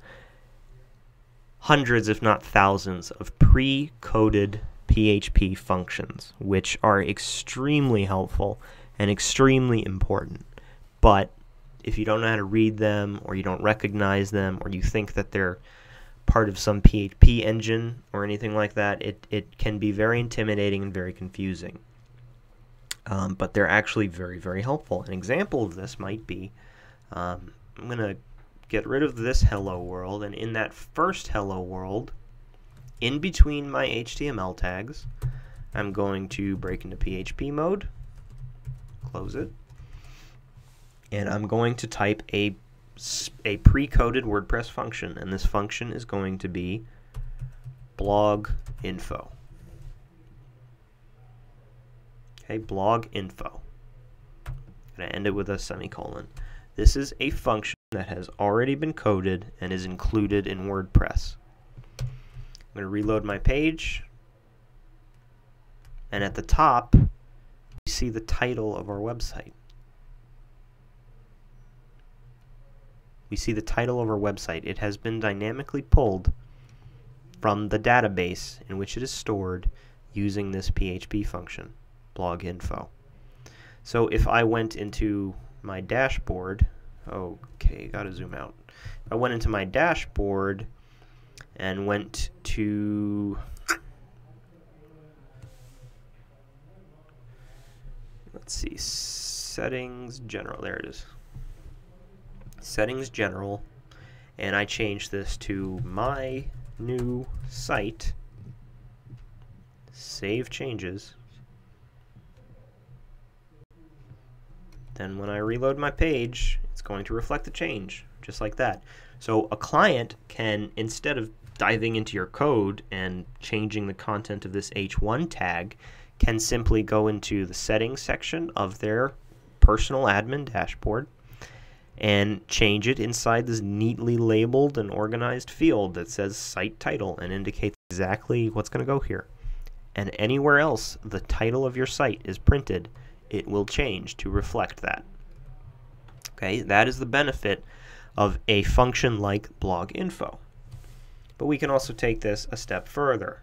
hundreds, if not thousands, of pre-coded PHP functions, which are extremely helpful and extremely important. But if you don't know how to read them, or you don't recognize them, or you think that they're part of some PHP engine or anything like that, it can be very intimidating and very confusing. But they're actually very, very helpful. An example of this might be, I'm going to get rid of this hello world, and in that first hello world, in between my HTML tags, I'm going to break into PHP mode, close it, and I'm going to type a pre-coded WordPress function, and this function is going to be blog info. Okay, blog info. I'm going to end it with a semicolon. This is a function that has already been coded and is included in WordPress. I'm going to reload my page, and at the top, you see the title of our website. We see the title of our website. It has been dynamically pulled from the database in which it is stored using this PHP function, blog info. So if I went into my dashboard, okay, gotta zoom out. If I went into my dashboard and went to, let's see, settings, general, there it is. Settings general, and I change this to my new site, save changes, then when I reload my page, it's going to reflect the change, just like that. So a client can, instead of diving into your code and changing the content of this H1 tag, can simply go into the settings section of their personal admin dashboard and change it inside this neatly labeled and organized field that says site title and indicates exactly what's going to go here. And anywhere else the title of your site is printed, it will change to reflect that. Okay, that is the benefit of a function like blog info. But we can also take this a step further.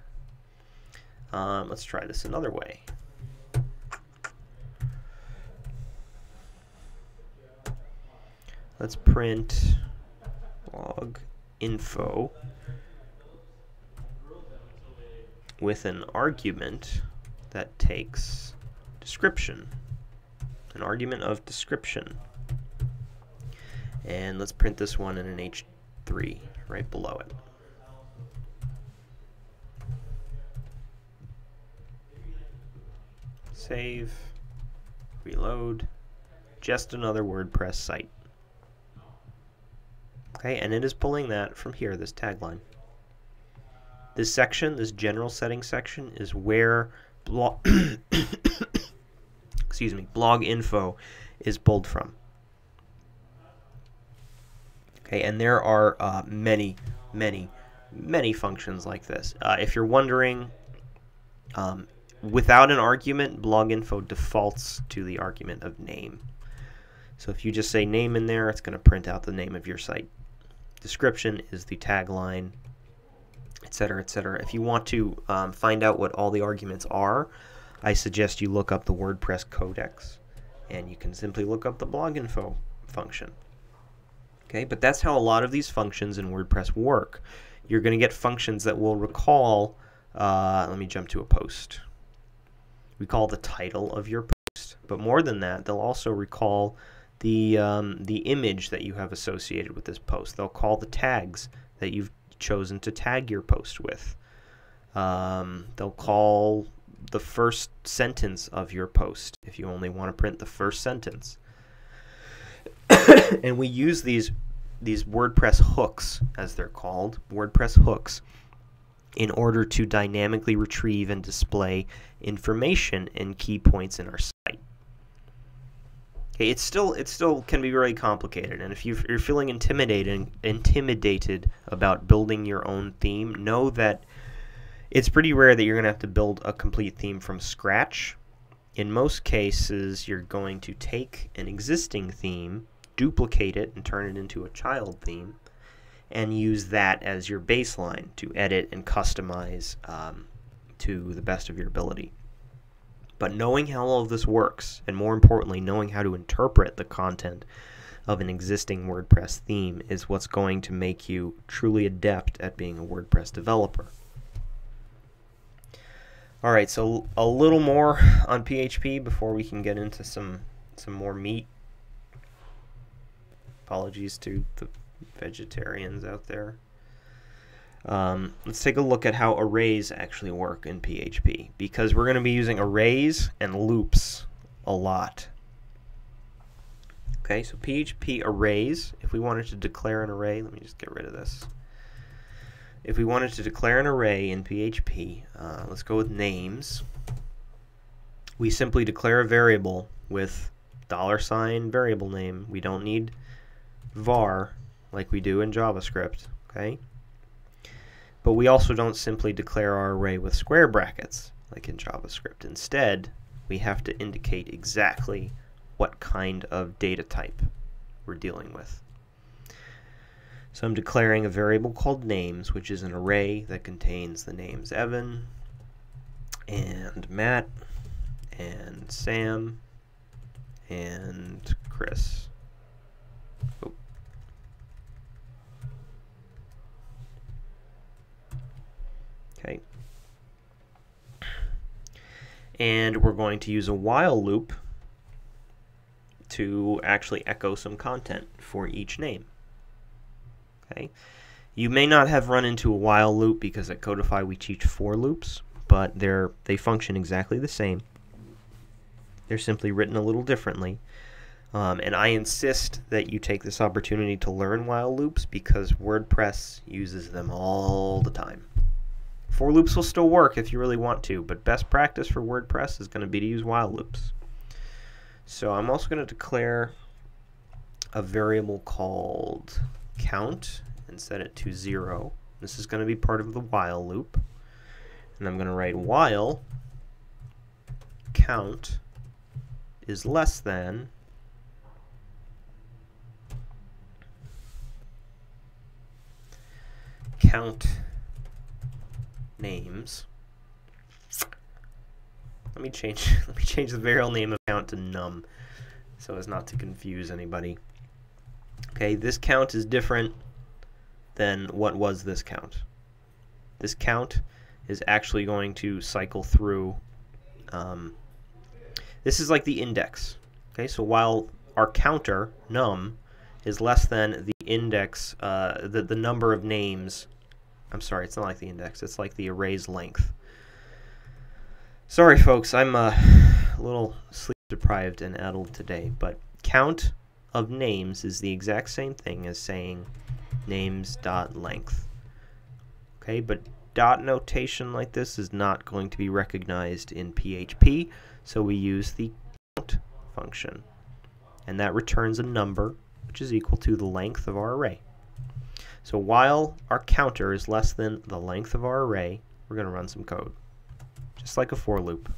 Let's try this another way. Let's print log info with an argument that takes description, an argument of description. And let's print this one in an H3 right below it. Save, reload, just another WordPress site. Okay, and it is pulling that from here, this tagline. This section, this general settings section, is where excuse me, blog info is pulled from. Okay, and there are many functions like this. If you're wondering, without an argument, blog info defaults to the argument of name. So if you just say name in there, it's going to print out the name of your site. Description is the tagline, etc., etc. If you want to find out what all the arguments are, I suggest you look up the WordPress codex, and you can simply look up the blog info function. Okay, but that's how a lot of these functions in WordPress work. You're going to get functions that will recall, let me jump to a post. Recall the title of your post, but more than that, they'll also recall the image that you have associated with this post. They'll call the tags that you've chosen to tag your post with. They'll call the first sentence of your post if you only want to print the first sentence. And we use these WordPress hooks, as they're called, WordPress hooks, in order to dynamically retrieve and display information and key points in our site. Okay, it still can be very complicated, and if you're feeling intimidated about building your own theme, know that it's pretty rare that you're going to have to build a complete theme from scratch. In most cases, you're going to take an existing theme, duplicate it, and turn it into a child theme, and use that as your baseline to edit and customize to the best of your ability. But knowing how all of this works, and more importantly, knowing how to interpret the content of an existing WordPress theme is what's going to make you truly adept at being a WordPress developer. Alright, so a little more on PHP before we can get into some more meat. Apologies to the vegetarians out there. Let's take a look at how arrays actually work in PHP, because we're going to be using arrays and loops a lot. Okay, so PHP arrays, if we wanted to declare an array, let me just get rid of this. If we wanted to declare an array in PHP, let's go with names. We simply declare a variable with $ variable name. We don't need var like we do in JavaScript, okay? But we also don't simply declare our array with square brackets like in JavaScript. Instead, we have to indicate exactly what kind of data type we're dealing with. So I'm declaring a variable called names, which is an array that contains the names Evan and Matt and Sam and Chris. Oh. Okay. And we're going to use a while loop to actually echo some content for each name. Okay. You may not have run into a while loop because at Codify we teach for loops, but they function exactly the same. They're simply written a little differently. And I insist that you take this opportunity to learn while loops because WordPress uses them all the time. For loops will still work if you really want to, but best practice for WordPress is going to be to use while loops. So I'm also going to declare a variable called count and set it to 0. This is going to be part of the while loop. And I'm going to write while count is less than count names let me change the variable name of count to num, so as not to confuse anybody. Okay, this count is different than what was this count. This count is actually going to cycle through. This is like the index. Okay, so while our counter num is less than the index, the number of names. I'm sorry, it's not like the index. It's like the array's length. Sorry, folks, I'm a little sleep deprived and addled today, but count of names is the exact same thing as saying names.length. Okay, but dot notation like this is not going to be recognized in PHP, so we use the count function, and that returns a number which is equal to the length of our array. So while our counter is less than the length of our array, we're going to run some code, just like a for loop.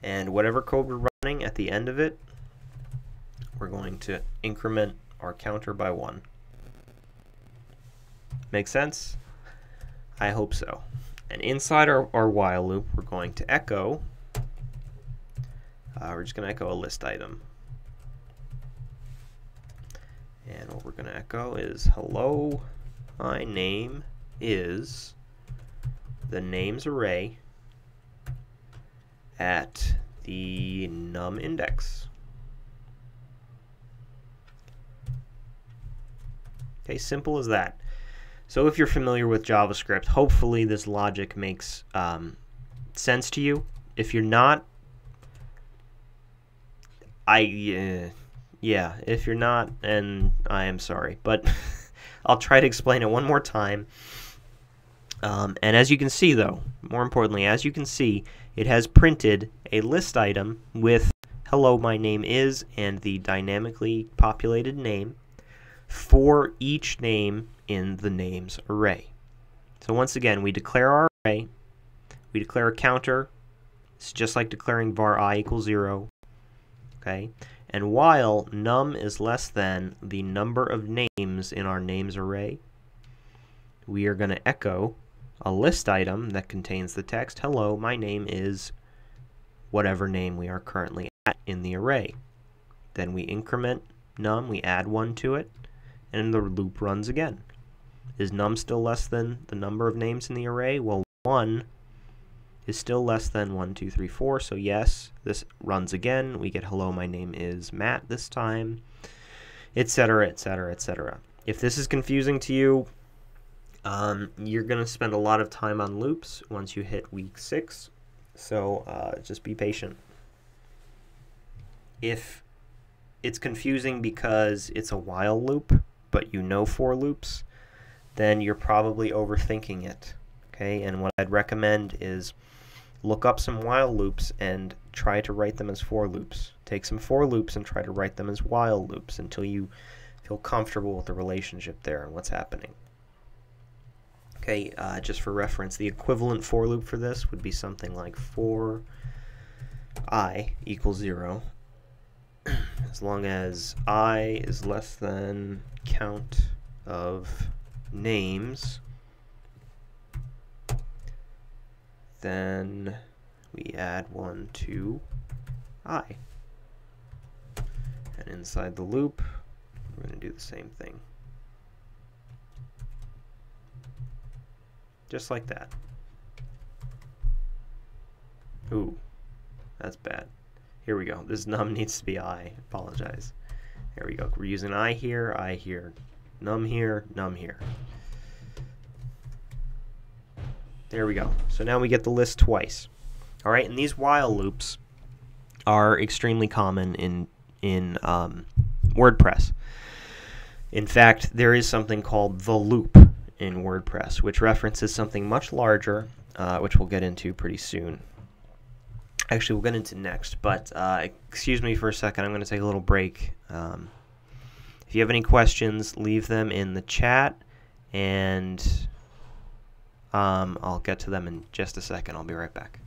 And whatever code we're running at the end of it, we're going to increment our counter by 1. Make sense? I hope so. And inside our while loop, we're going to echo, we're just going to echo a list item. And what we're going to echo is, hello, my name is the names array at the num index. Okay, simple as that. So if you're familiar with JavaScript, hopefully this logic makes sense to you. If you're not, yeah, if you're not, and I am sorry, but I'll try to explain it one more time. And as you can see, though, more importantly, as you can see, it has printed a list item with hello, my name is, and the dynamically populated name for each name in the names array. So once again, we declare our array, we declare a counter. It's just like declaring var I equals 0. Okay? And while num is less than the number of names in our names array, we are going to echo a list item that contains the text, hello, my name is whatever name we are currently at in the array. Then we increment num, we add 1 to it, and the loop runs again. Is num still less than the number of names in the array? Well, 1 is still less than 1, 2, 3, 4, so yes, this runs again. We get hello, my name is Matt this time, etc., etc., etc. If this is confusing to you, you're going to spend a lot of time on loops once you hit week 6, so just be patient. If it's confusing because it's a while loop, but you know for loops, then you're probably overthinking it. Okay, and what I'd recommend is look up some while loops and try to write them as for loops. Take some for loops and try to write them as while loops until you feel comfortable with the relationship there and what's happening. Okay, just for reference, the equivalent for loop for this would be something like for I equals 0. As long as I is less than count of names, then we add 1 to I. And inside the loop, we're going to do the same thing. Just like that. Ooh, that's bad. Here we go. This num needs to be I. Apologize. There we go. We're using I here, num here, num here. There we go. So now we get the list twice. All right, and these while loops are extremely common in WordPress. In fact, there is something called the loop in WordPress, which references something much larger, which we'll get into pretty soon. Actually, we'll get into next, but excuse me for a second. I'm going to take a little break. If you have any questions, leave them in the chat, and I'll get to them in just a second. I'll be right back.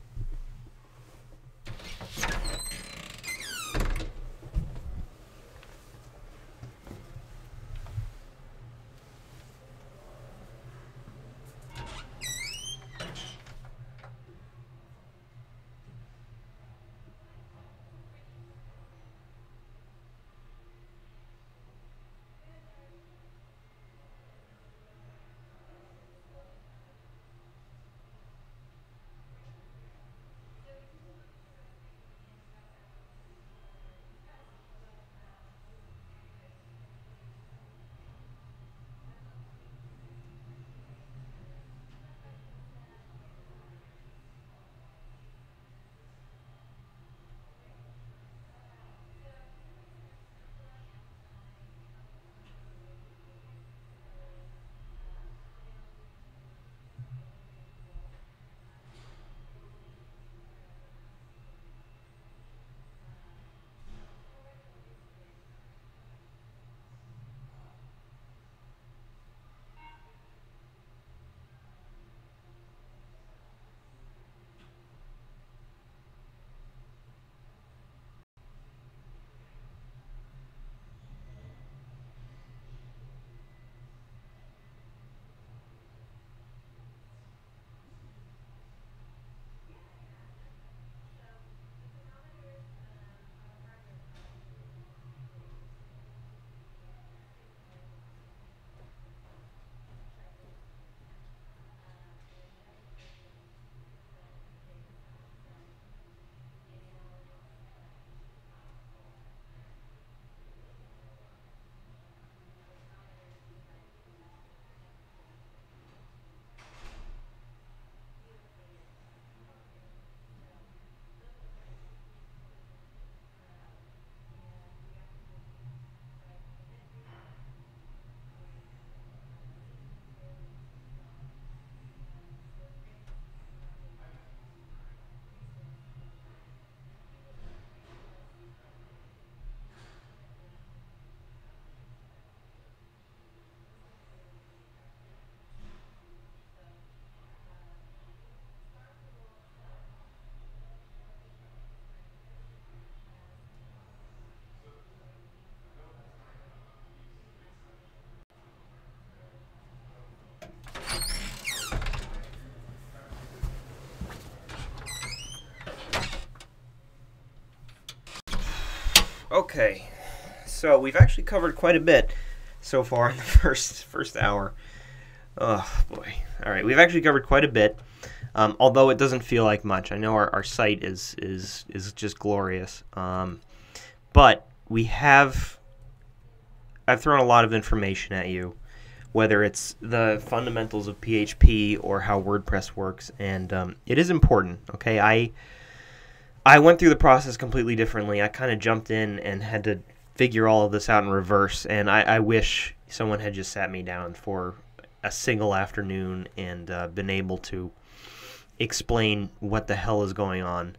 Okay, so we've actually covered quite a bit so far in the first hour. Oh boy! All right, we've actually covered quite a bit, although it doesn't feel like much. I know our site is just glorious, but I've thrown a lot of information at you, whether it's the fundamentals of PHP or how WordPress works, and it is important. Okay, I went through the process completely differently. I kind of jumped in and had to figure all of this out in reverse, and I wish someone had just sat me down for a single afternoon and been able to explain what the hell is going on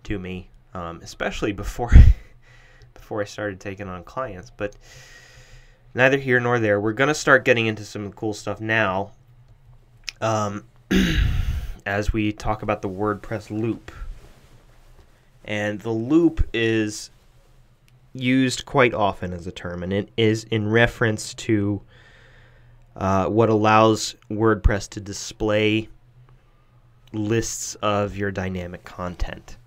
to me, especially before I started taking on clients. But neither here nor there. We're going to start getting into some cool stuff now as we talk about the WordPress Loop. And the loop is used quite often as a term, and it is in reference to what allows WordPress to display lists of your dynamic content,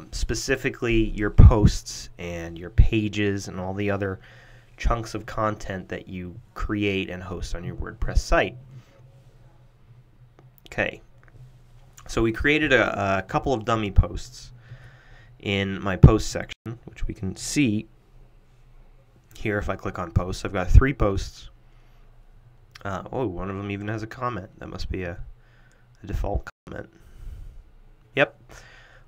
specifically your posts and your pages and all the other chunks of content that you create and host on your WordPress site. Okay, so we created a couple of dummy posts in my post section, which we can see here if I click on posts. I've got 3 posts. Oh, one of them even has a comment. That must be a default comment. Yep.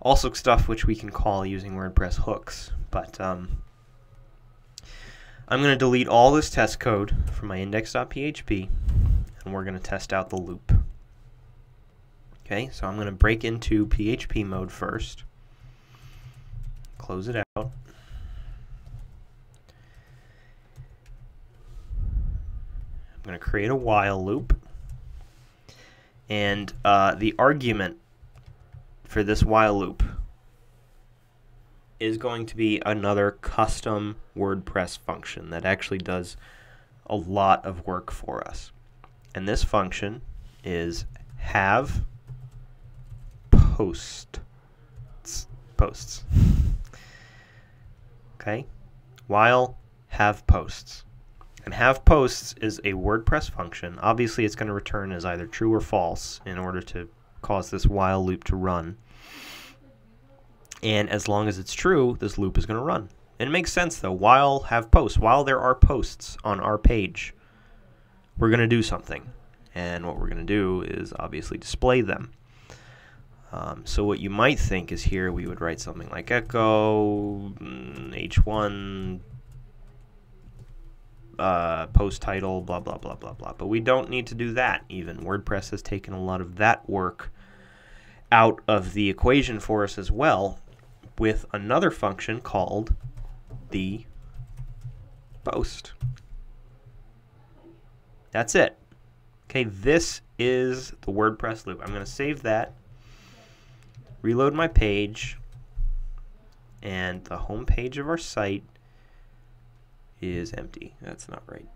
Also stuff which we can call using WordPress hooks. But I'm going to delete all this test code from my index.php, and we're going to test out the loop. Okay, so I'm going to break into PHP mode first. Close it out. I'm going to create a while loop. And the argument for this while loop is going to be another custom WordPress function that actually does a lot of work for us. And this function is have posts. Okay, while have posts. And have posts is a WordPress function. Obviously, it's going to return as either true or false in order to cause this while loop to run. And as long as it's true, this loop is going to run. And it makes sense, though. While have posts, while there are posts on our page, we're going to do something. And what we're going to do is obviously display them. So what you might think is here we would write something like echo h1 post title, blah, blah, blah, blah, blah. But we don't need to do that even. WordPress has taken a lot of that work out of the equation for us as well with another function called the post. That's it. Okay, this is the WordPress loop. I'm going to save that, reload my page, and the home page of our site is empty. That's not right.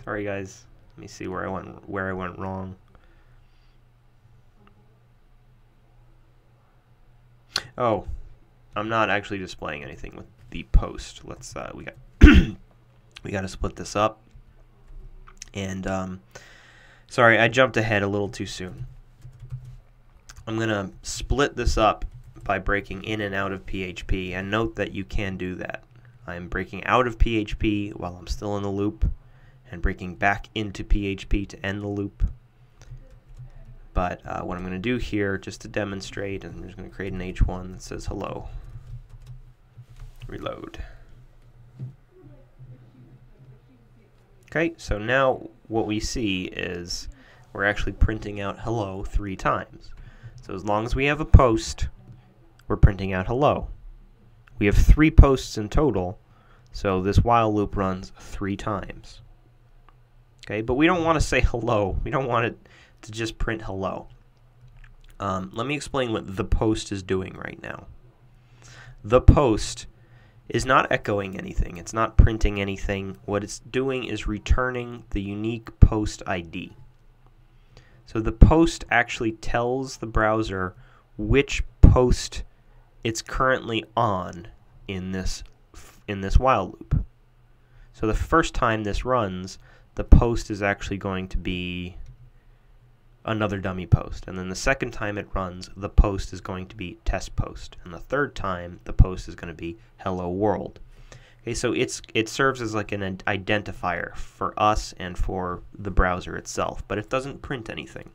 Sorry, guys. Let me see where I went wrong. Oh, I'm not actually displaying anything with the post. Let's we got to split this up. And sorry, I jumped ahead a little too soon. I'm going to split this up by breaking in and out of PHP, and note that you can do that. I'm breaking out of PHP while I'm still in the loop, and breaking back into PHP to end the loop. But what I'm going to do here, just to demonstrate, I'm just going to create an H1 that says hello. Reload. Okay, so now what we see is we're actually printing out hello 3 times. So as long as we have a post, we're printing out hello. We have 3 posts in total, so this while loop runs 3 times. Okay, but we don't want to say hello. We don't want it to just print hello. Let me explain what the post is doing right now. The post is not echoing anything. It's not printing anything. What it's doing is returning the unique post ID. So the post actually tells the browser which post it's currently on in this while loop. So the first time this runs, the post is actually going to be another dummy post, and then the second time it runs, the post is going to be test post, and the third time the post is going to be hello world. Okay, so it serves as like an identifier for us and for the browser itself, but it doesn't print anything.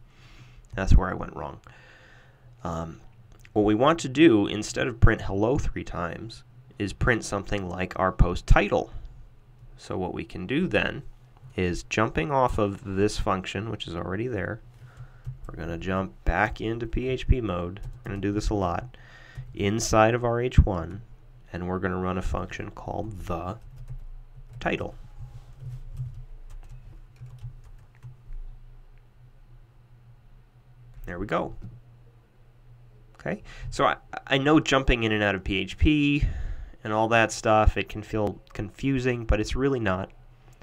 That's where I went wrong. What we want to do, instead of print hello 3 times, is print something like our post title. So what we can do then is, jumping off of this function, which is already there, we're going to jump back into PHP mode. We're going to do this a lot inside of our H1, and we're going to run a function called the title. There we go. Okay, so I know jumping in and out of PHP and all that stuff, it can feel confusing, but it's really not.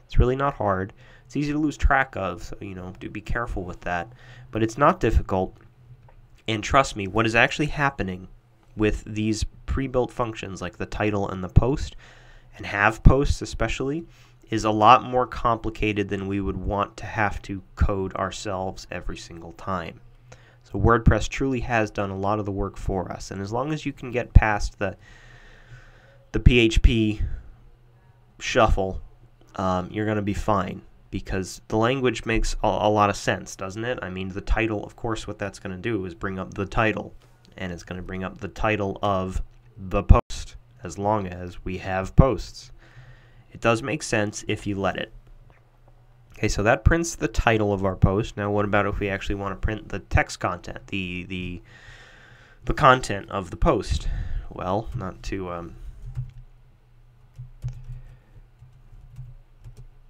It's really not hard. It's easy to lose track of, so do be careful with that. But it's not difficult, and trust me, what is actually happening with these pre-built functions like the title and the post, and have posts especially, is a lot more complicated than we would want to have to code ourselves every single time. So WordPress truly has done a lot of the work for us, and as long as you can get past the PHP shuffle, you're going to be fine, because the language makes a lot of sense, doesn't it? I mean, the title, of course, what that's going to do is bring up the title, and it's going to bring up the title of the post, as long as we have posts. It does make sense if you let it. Okay, so that prints the title of our post. Now what about if we actually want to print the text content, the content of the post? Well, not to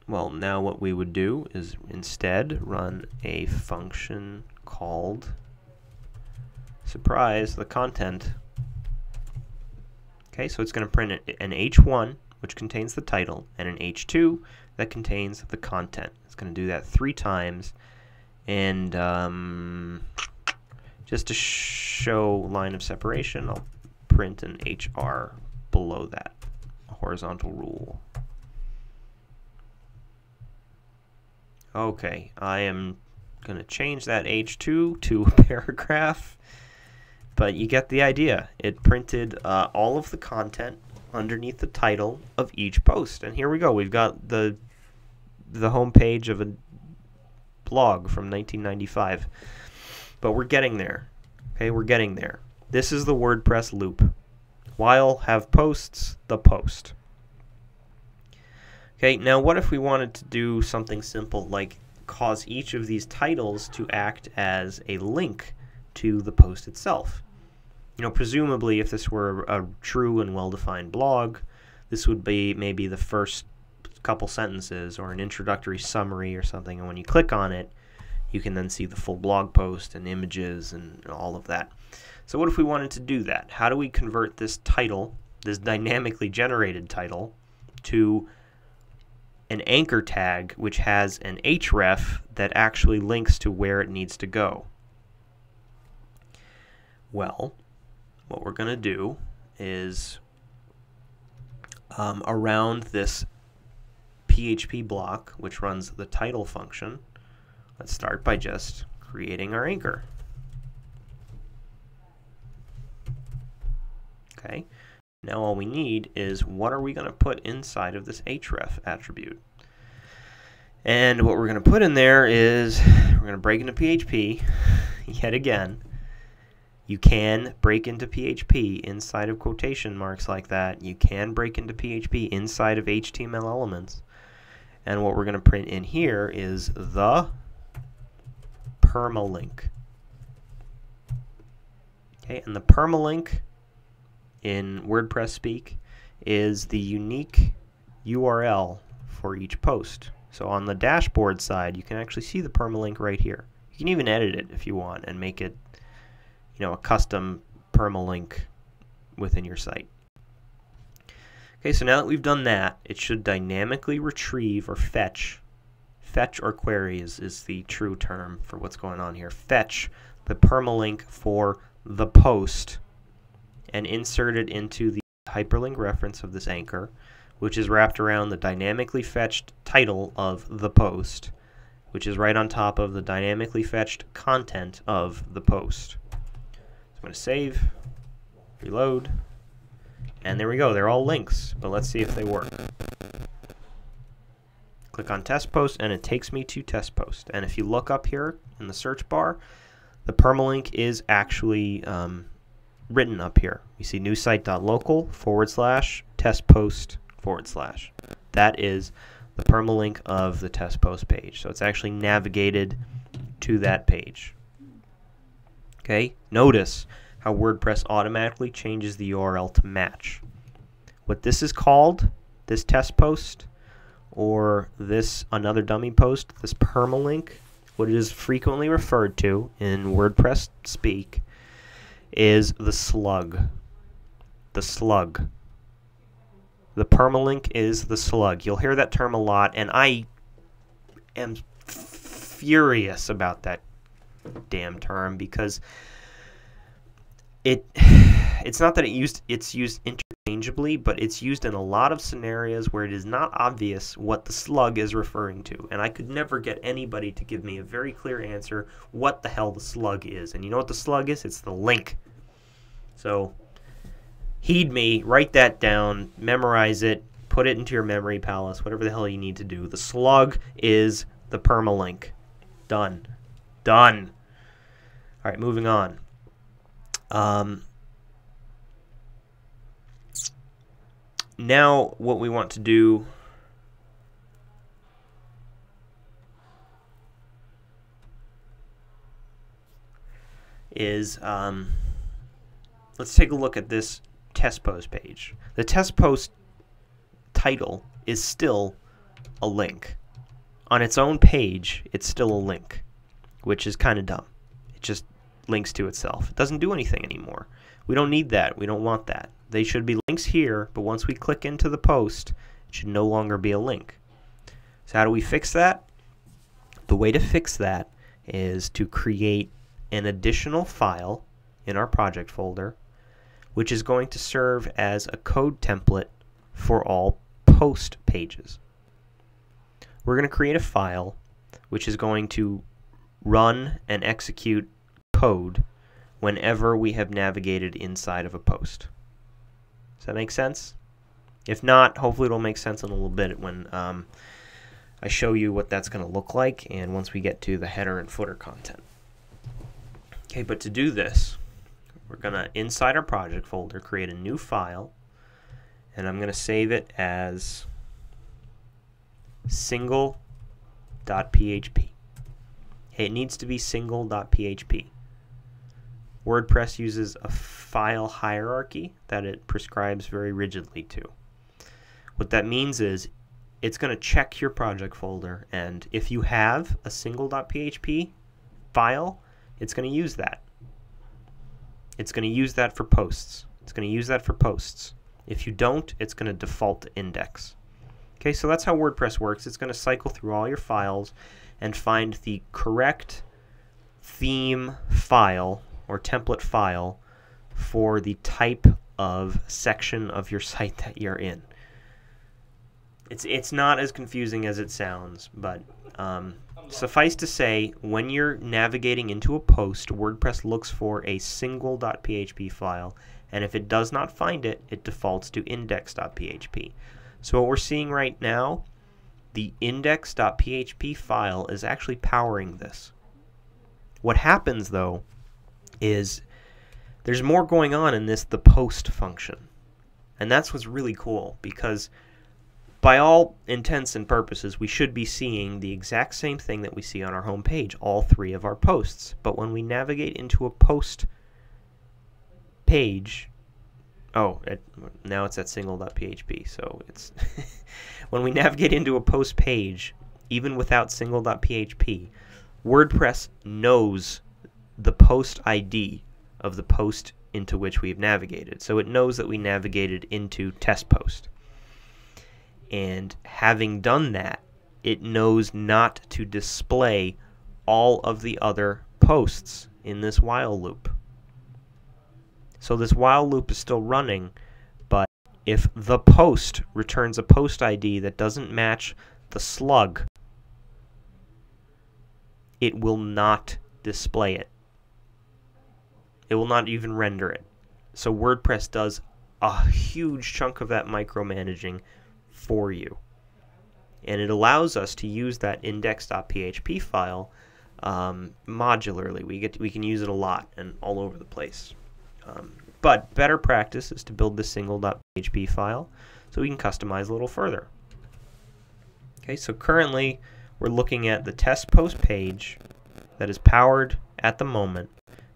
well, now what we would do is instead run a function called, surprise, the content. Okay, so it's going to print an H1, which contains the title, and an H2 that contains the content. It's going to do that 3 times, and just to show line of separation, I'll print an HR below that, a horizontal rule. Okay, I am going to change that H2 to a paragraph, but you get the idea. It printed all of the content underneath the title of each post. And here we go. We've got the home page of a blog from 1995. But we're getting there. Okay, we're getting there. This is the WordPress loop. While have posts, the post. Okay, now what if we wanted to do something simple like cause each of these titles to act as a link to the post itself? Presumably if this were a true and well-defined blog, this would be maybe the first couple sentences or an introductory summary or something, and when you click on it, you can then see the full blog post and images and all of that. So what if we wanted to do that? How do we convert this title, this dynamically generated title, to an anchor tag which has an href that actually links to where it needs to go? Well, what we're going to do is around this PHP block, which runs the title function, let's start by just creating our anchor. Okay, now all we need is, what are we going to put inside of this href attribute? And what we're going to put in there is, we're going to break into PHP yet again. You can break into PHP inside of quotation marks like that. You can break into PHP inside of HTML elements. And what we're going to print in here is the permalink. Okay, and the permalink in WordPress speak is the unique URL for each post. So on the dashboard side, you can actually see the permalink right here. You can even edit it if you want and make it, a custom permalink within your site. Okay, so now that we've done that, it should dynamically retrieve or fetch or query is the true term for what's going on here. Fetch the permalink for the post and insert it into the hyperlink reference of this anchor, which is wrapped around the dynamically fetched title of the post, which is right on top of the dynamically fetched content of the post. So I'm going to save, reload, and there we go. They're all links, but let's see if they work. Click on test post, and it takes me to test post. And if you look up here in the search bar, the permalink is actually written up here. You see newsite.local/test post/. That is the permalink of the test post page. So it's actually navigated to that page. Okay, notice how WordPress automatically changes the URL to match. What this is called, this test post, or this another dummy post, this permalink, what it is frequently referred to in WordPress speak is the slug. The slug. The permalink is the slug. You'll hear that term a lot, and I am furious about that damn term because it's not that it's used interchangeably, but it's used in a lot of scenarios where it is not obvious what the slug is referring to. And I could never get anybody to give me a very clear answer what the hell the slug is. And you know what the slug is? It's the link. So heed me, write that down, memorize it, put it into your memory palace, whatever the hell you need to do. The slug is the permalink. Done. Done. All right, moving on. Now what we want to do is let's take a look at this test post page. The test post title is still a link. On its own page, it's still a link, which is kind of dumb. It just links to itself. It doesn't do anything anymore. We don't need that. We don't want that. They should be links here, but once we click into the post, it should no longer be a link. So how do we fix that? The way to fix that is to create an additional file in our project folder, which is going to serve as a code template for all post pages. We're going to create a file which is going to run and execute code whenever we have navigated inside of a post. Does that make sense? If not, hopefully it'll make sense in a little bit when I show you what that's going to look like and once we get to the header and footer content. Okay, but to do this, we're going to, inside our project folder, create a new file, and I'm going to save it as single.php. It needs to be single.php. WordPress uses a file hierarchy that it prescribes very rigidly to. What that means is it's going to check your project folder, and if you have a single.php file, it's going to use that. It's going to use that for posts. It's going to use that for posts. If you don't, it's going to default to index. Okay, so that's how WordPress works. It's going to cycle through all your files and find the correct theme file or template file for the type of section of your site that you're in. It's not as confusing as it sounds, but suffice to say, when you're navigating into a post, WordPress looks for a single.php file, and if it does not find it, it defaults to index.php. So what we're seeing right now, the index.php file is actually powering this. What happens, though, is there's more going on in this, the post function. And that's what's really cool, because by all intents and purposes, we should be seeing the exact same thing that we see on our home page, all three of our posts. But when we navigate into a post page, now it's at single.php, so it's when we navigate into a post page, even without single.php, WordPress knows the post ID of the post into which we've navigated. So it knows that we navigated into test post. And having done that, it knows not to display all of the other posts in this while loop. So this while loop is still running, but if the post returns a post ID that doesn't match the slug, it will not display it. It will not even render it. So WordPress does a huge chunk of that micromanaging for you. And it allows us to use that index.php file modularly. We can use it a lot and all over the place. But better practice is to build the single.php file so we can customize a little further. Okay, so currently we're looking at the test post page that is powered at the moment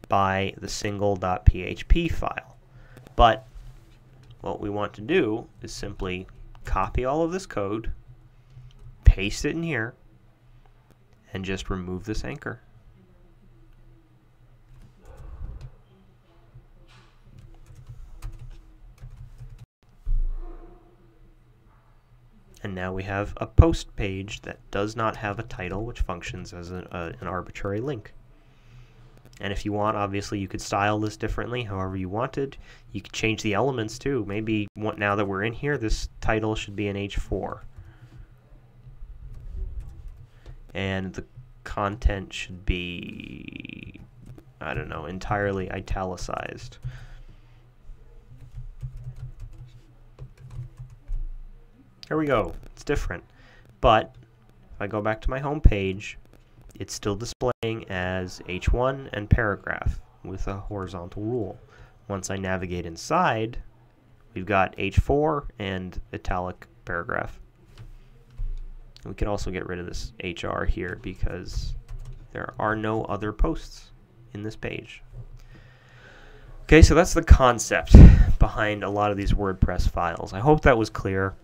by the single.php file. But what we want to do is simply copy all of this code, paste it in here, and just remove this anchor. And now we have a post page that does not have a title, which functions as an arbitrary link. And if you want, obviously, you could style this differently, however you wanted. You could change the elements too. Maybe now that we're in here, this title should be an H4. And the content should be, I don't know, entirely italicized. There we go. It's different. But if I go back to my home page, it's still displaying as H1 and paragraph with a horizontal rule. Once I navigate inside, we've got H4 and italic paragraph. We can also get rid of this HR here because there are no other posts in this page. Okay, so that's the concept behind a lot of these WordPress files. I hope that was clear.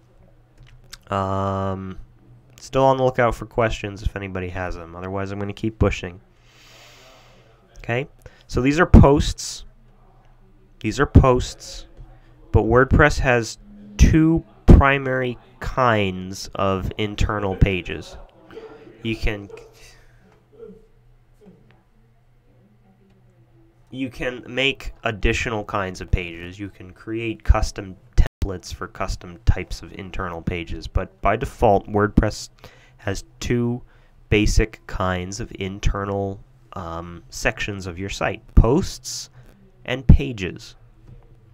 Still on the lookout for questions if anybody has them. Otherwise, I'm going to keep pushing. Okay, so these are posts. These are posts, but WordPress has two primary kinds of internal pages. You can make additional kinds of pages. You can create custom templates for custom types of internal pages, but by default WordPress has two basic kinds of internal sections of your site: posts and pages.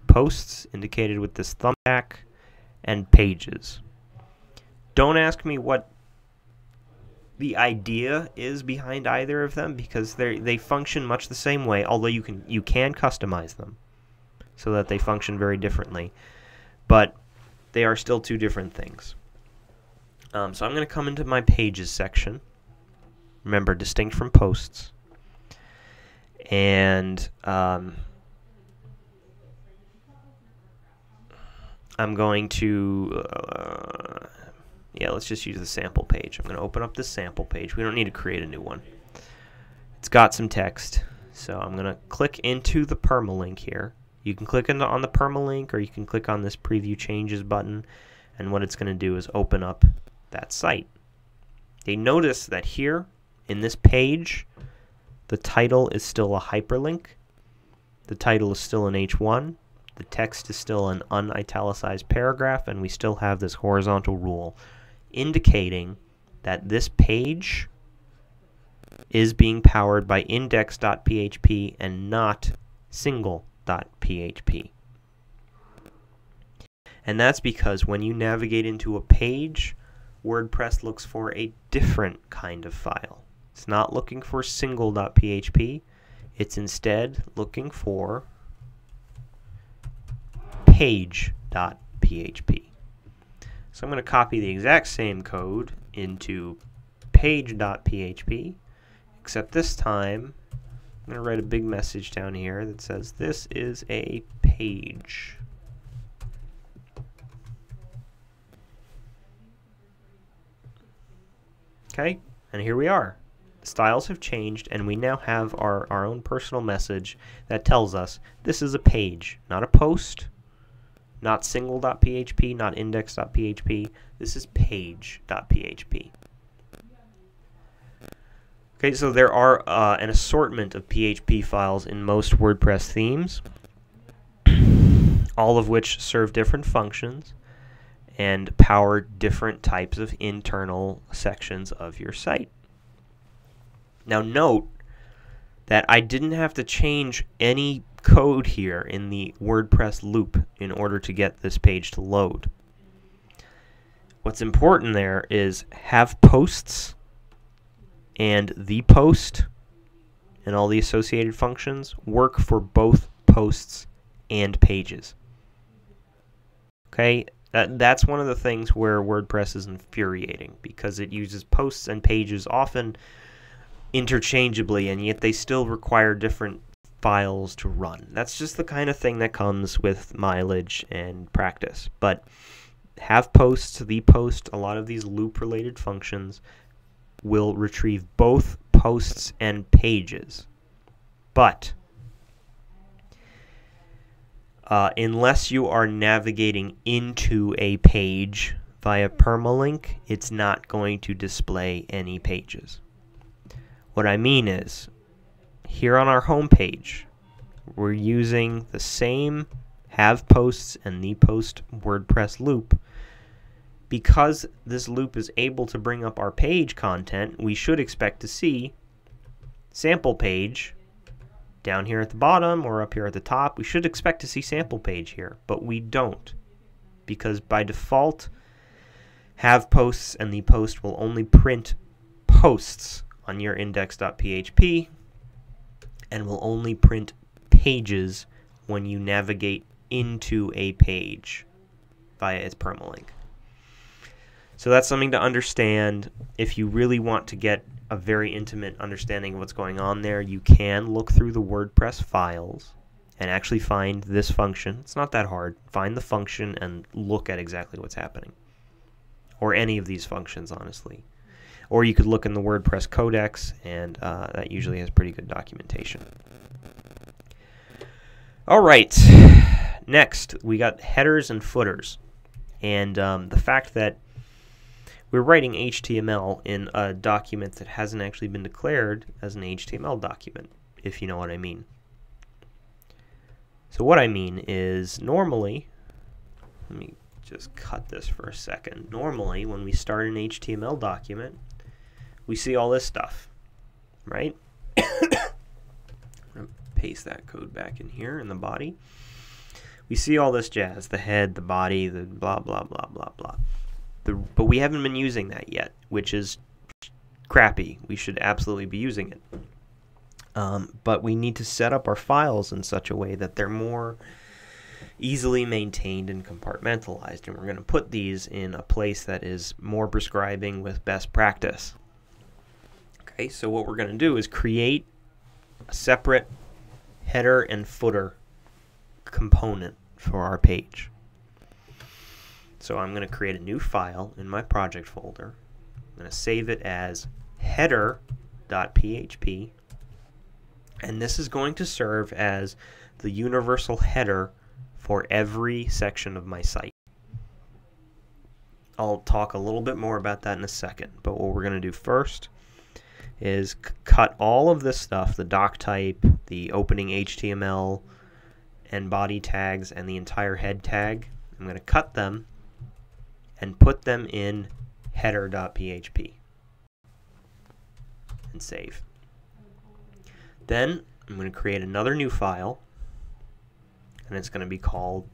Posts indicated with this thumbtack, and pages. Don't ask me what the idea is behind either of them, because they function much the same way, although you can customize them so that they function very differently. But they are still two different things. So I'm going to come into my pages section. Remember, distinct from posts. And I'm going to, let's just use the sample page. I'm going to open up this sample page. We don't need to create a new one. It's got some text. So I'm going to click into the permalink here. You can click on the permalink, or you can click on this preview changes button, and what it's going to do is open up that site. You notice that here in this page, the title is still a hyperlink. The title is still an H1. The text is still an unitalicized paragraph, and we still have this horizontal rule indicating that this page is being powered by index.php and not single.php. And that's because when you navigate into a page, WordPress looks for a different kind of file. It's not looking for single.php. It's instead looking for page.php. So I'm going to copy the exact same code into page.php, except this time I'm going to write a big message down here that says this is a page. Okay, and here we are. The styles have changed, and we now have our own personal message that tells us this is a page, not a post, not single.php, not index.php. This is page.php. Okay, so there are an assortment of PHP files in most WordPress themes. all of which serve different functions and power different types of internal sections of your site. Now note that I didn't have to change any code here in the WordPress loop in order to get this page to load. What's important there is have posts and the post and all the associated functions work for both posts and pages. Okay, that's one of the things where WordPress is infuriating, because it uses posts and pages often interchangeably, and yet they still require different files to run. That's just the kind of thing that comes with mileage and practice. But have posts, the post, a lot of these loop-related functions will retrieve both posts and pages. But unless you are navigating into a page via Permalink, it's not going to display any pages. What I mean is, here on our home page, we're using the same have posts and the post WordPress loop. Because this loop is able to bring up our page content, we should expect to see sample page down here at the bottom or up here at the top. We should expect to see sample page here, but we don't, because by default have posts and the post will only print posts on your index.php and will only print pages when you navigate into a page via its permalink. So that's something to understand. If you really want to get a very intimate understanding of what's going on there, you can look through the WordPress files and actually find this function. It's not that hard. Find the function and look at exactly what's happening. Or any of these functions, honestly. Or you could look in the WordPress codex, and that usually has pretty good documentation. All right, next we got headers and footers. And the fact that we're writing HTML in a document that hasn't actually been declared as an HTML document, if you know what I mean. So what I mean is, normally, let me just cut this for a second. Normally, when we start an HTML document, we see all this stuff, right? I'm going to paste that code back in here in the body. We see all this jazz, the head, the body, the blah, blah, blah, blah, blah. But we haven't been using that yet, which is crappy. We should absolutely be using it. But we need to set up our files in such a way that they're more easily maintained and compartmentalized. And we're going to put these in a place that is more prescribing with best practice. Okay, so what we're going to do is create a separate header and footer component for our page. So I'm going to create a new file in my project folder. I'm going to save it as header.php, and this is going to serve as the universal header for every section of my site. I'll talk a little bit more about that in a second, but what we're going to do first is cut all of this stuff, the doc type, the opening HTML and body tags, and the entire head tag. I'm going to cut them and put them in header.php and save. Then I'm going to create another new file, and it's going to be called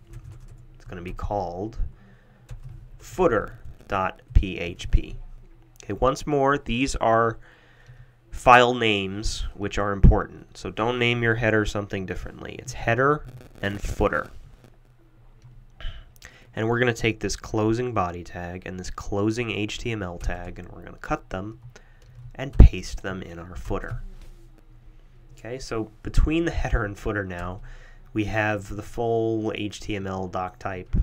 footer.php. Okay, once more, these are file names which are important. So don't name your header something differently. It's header and footer. And we're going to take this closing body tag and this closing HTML tag, and we're going to cut them and paste them in our footer. Okay, so between the header and footer now, we have the full HTML doc type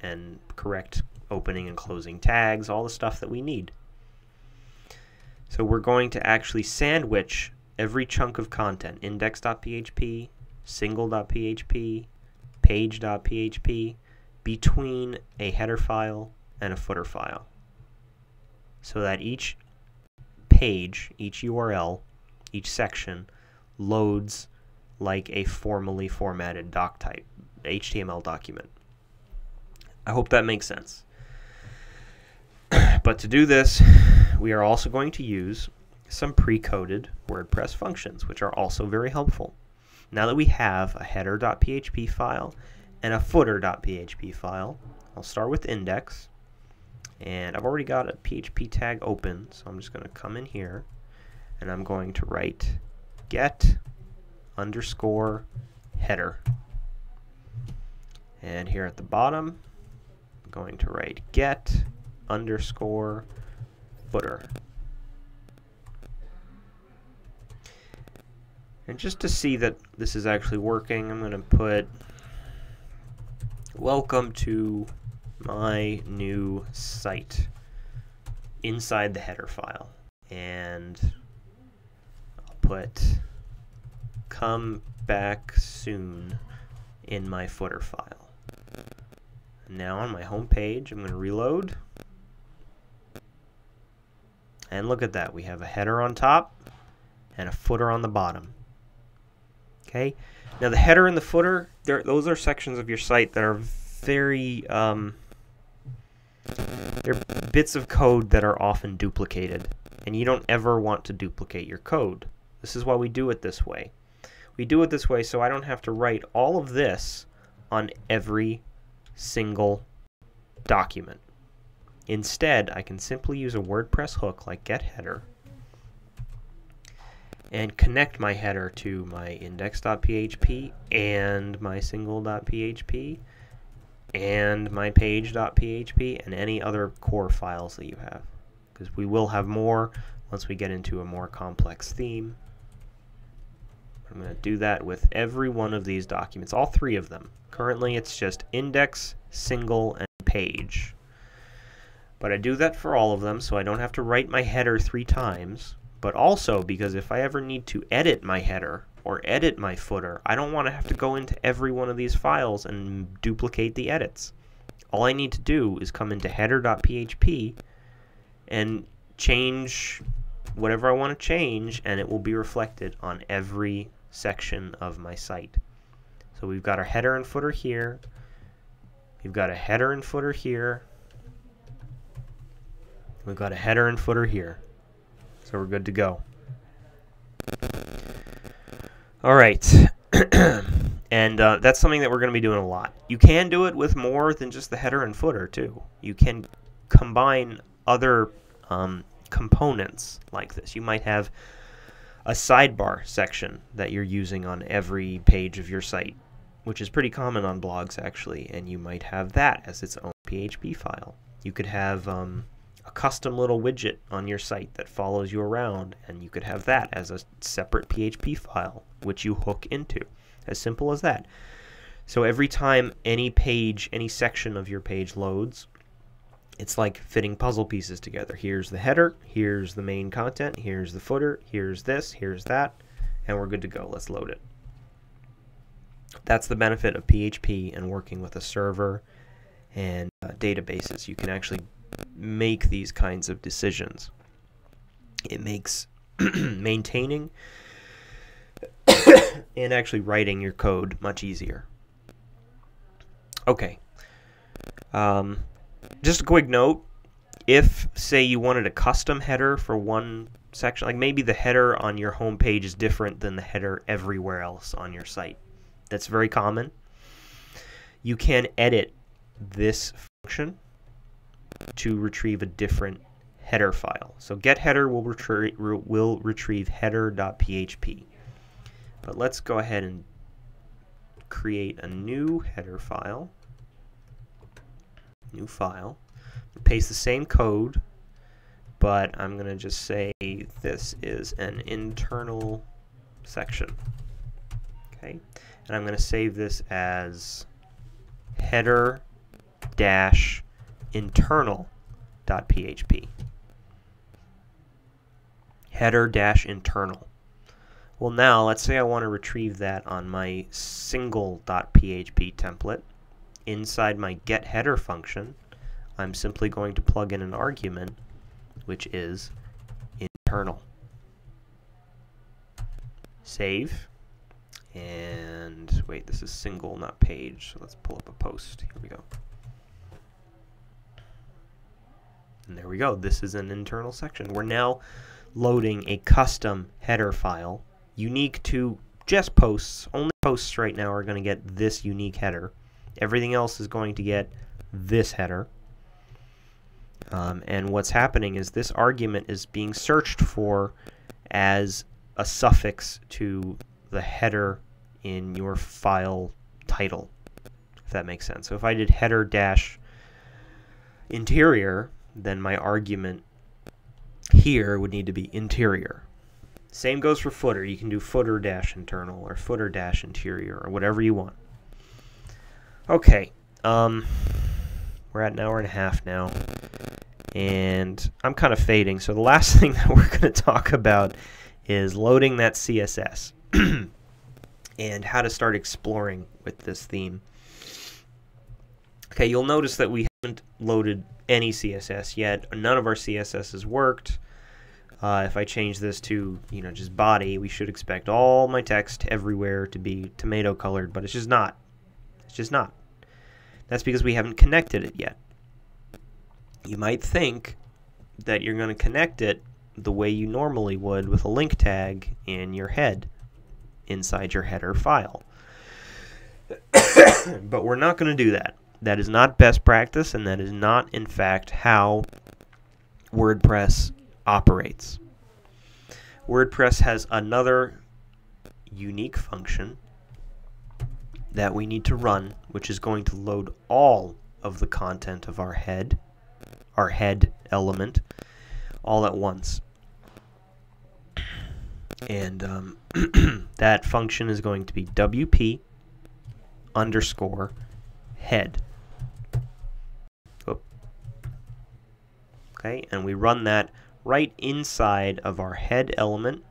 and correct opening and closing tags, all the stuff that we need. So we're going to actually sandwich every chunk of content, index.php, single.php, page.php, between a header file and a footer file, so that each page, each URL, each section loads like a formally formatted doc type HTML document. I hope that makes sense. But to do this, we are also going to use some pre-coded WordPress functions, which are also very helpful. Now that we have a header.php file and a footer.php file, I'll start with index. And I've already got a PHP tag open, so I'm just going to come in here and I'm going to write get underscore header. And here at the bottom, I'm going to write get underscore footer. And just to see that this is actually working, I'm going to put welcome to my new site inside the header file. And I'll put come back soon in my footer file. Now on my home page, I'm going to reload. And look at that. We have a header on top and a footer on the bottom. Okay. Now the header and the footer, those are sections of your site that are very, they're bits of code that are often duplicated. And you don't ever want to duplicate your code. This is why we do it this way. We do it this way so I don't have to write all of this on every single document. Instead, I can simply use a WordPress hook like getHeader and connect my header to my index.php and my single.php and my page.php and any other core files that you have. Because we will have more once we get into a more complex theme. I'm going to do that with every one of these documents, all three of them. Currently it's just index, single, and page. But I do that for all of them so I don't have to write my header 3 times, but also because if I ever need to edit my header or edit my footer, I don't want to have to go into every one of these files and duplicate the edits. All I need to do is come into header.php and change whatever I want to change, and it will be reflected on every section of my site. So we've got our header and footer here. We've got a header and footer here. We've got a header and footer here. So we're good to go. All right. And that's something that we're going to be doing a lot. You can do it with more than just the header and footer, too. You can combine other components like this. You might have a sidebar section that you're using on every page of your site, which is pretty common on blogs, actually, and you might have that as its own PHP file. You could have a custom little widget on your site that follows you around, and you could have that as a separate PHP file, which you hook into. As simple as that. So every time any page, any section of your page loads, it's like fitting puzzle pieces together. Here's the header, here's the main content, here's the footer, here's this, here's that, and we're good to go. Let's load it. That's the benefit of PHP and working with a server and databases. You can actually make these kinds of decisions. It makes maintaining and actually writing your code much easier. Okay. Just a quick note, if, say, you wanted a custom header for one section, like maybe the header on your home page is different than the header everywhere else on your site. That's very common. You can edit this function to retrieve a different header file. So getHeader will retrieve header.php. But let's go ahead and create a new header file. New file. Paste the same code, but I'm going to just say this is an internal section. Okay, and I'm going to save this as header-internal.php. Header-internal. Well, now let's say I want to retrieve that on my single.php template. Inside my getHeader function, I'm simply going to plug in an argument, which is internal. Save. And wait, this is single, not page. So let's pull up a post. Here we go. And there we go. This is an internal section. We're now loading a custom header file unique to just posts. Only posts right now are going to get this unique header. Everything else is going to get this header. And what's happening is this argument is being searched for as a suffix to the header in your file title, if that makes sense. So if I did header dash interior, then my argument here would need to be interior. Same goes for footer. You can do footer dash internal or footer dash interior or whatever you want. Okay, we're at an hour and a half now, and I'm kind of fading, so the last thing that we're going to talk about is loading that CSS and how to start exploring with this theme. Okay, you'll notice that we haven't loaded any CSS yet. None of our CSS has worked. If I change this to, just body, we should expect all my text everywhere to be tomato colored, but it's just not. It's just not. That's because we haven't connected it yet. You might think that you're going to connect it the way you normally would with a link tag in your head inside your header file. But we're not going to do that. That is not best practice, and that is not, in fact, how WordPress operates. WordPress has another unique function that we need to run, which is going to load all of the content of our head element, all at once. And that function is going to be WP underscore head. Okay, and we run that right inside of our head element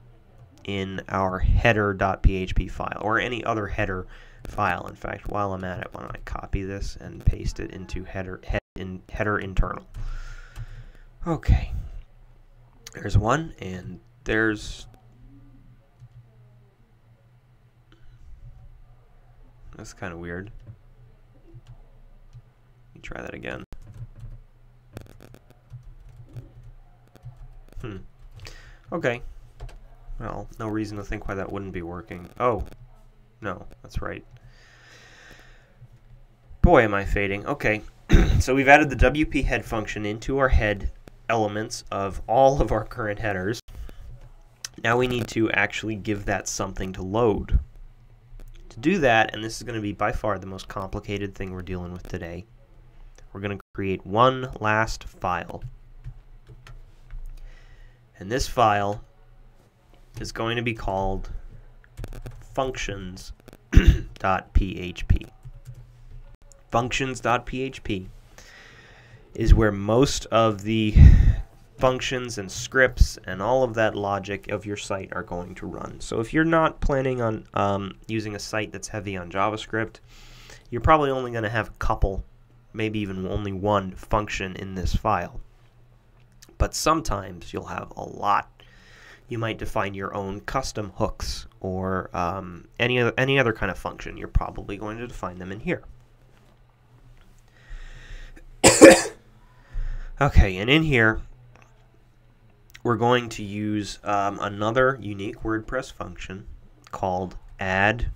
in our header.php file, or any other header file. In fact, while I'm at it, why don't I copy this and paste it into header internal. Okay, there's one, and there's that's kind of weird. Let me try that again. Okay. Well, no reason to think why that wouldn't be working. Oh, no, that's right. Boy, am I fading. Okay, so we've added the WP head function into our head elements of all of our current headers. Now we need to actually give that something to load. To do that, and this is going to be by far the most complicated thing we're dealing with today, we're going to create one last file. And this file is going to be called functions.php. Functions.php is where most of the functions and scripts and all of that logic of your site are going to run. So if you're not planning on using a site that's heavy on JavaScript, you're probably only going to have a couple, maybe even only one function in this file. But sometimes you'll have a lot. You might define your own custom hooks or any other kind of function. You're probably going to define them in here. Okay, and in here we're going to use another unique WordPress function called add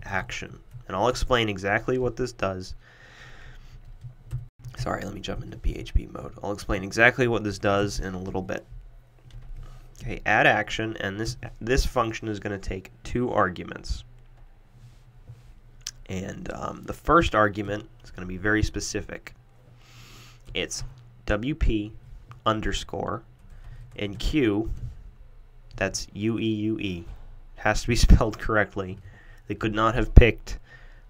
action. And I'll explain exactly what this does. Sorry, let me jump into PHP mode. I'll explain exactly what this does in a little bit. Okay, add action, and this function is going to take two arguments. And the first argument is going to be very specific. It's WP underscore and Q, that's UEUE. It has to be spelled correctly. They could not have picked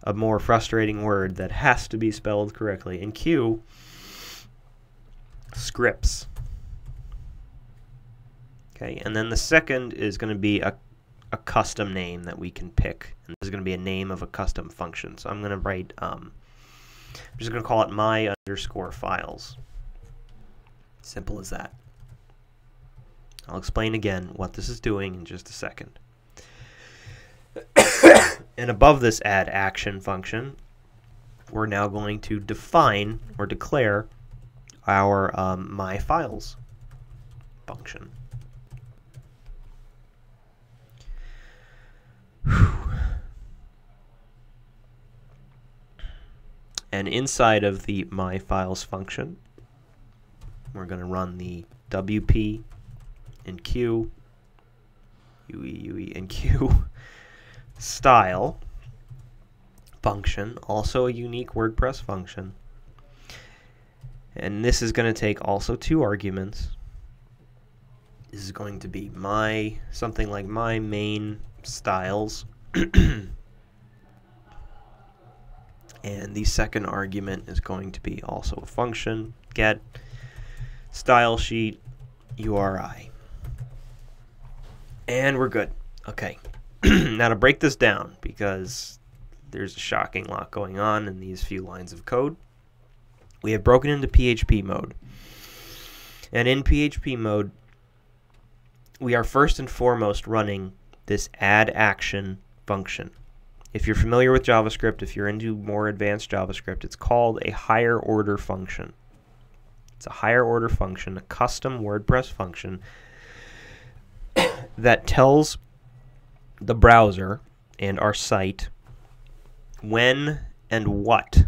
a more frustrating word that has to be spelled correctly. And Q, scripts. Okay, and then the second is going to be a custom name that we can pick. And this is going to be a name of a custom function. So I'm going to write, I'm just going to call it my underscore files. Simple as that. I'll explain again what this is doing in just a second. And above this add action function, we're now going to define or declare our my files function. And inside of the my files function, we're going to run the WP and Q, UE and Q style function, also a unique WordPress function. And this is going to take also 2 arguments. This is going to be something like my main styles. And the second argument is going to be also a function, get style sheet URI. And we're good. Okay. Now to break this down, because there's a shocking lot going on in these few lines of code, we have broken into PHP mode. And in PHP mode, we are first and foremost running this add action function. If you're familiar with JavaScript, if you're into more advanced JavaScript, it's called a higher order function. It's a higher order function, a custom WordPress function that tells the browser and our site when and what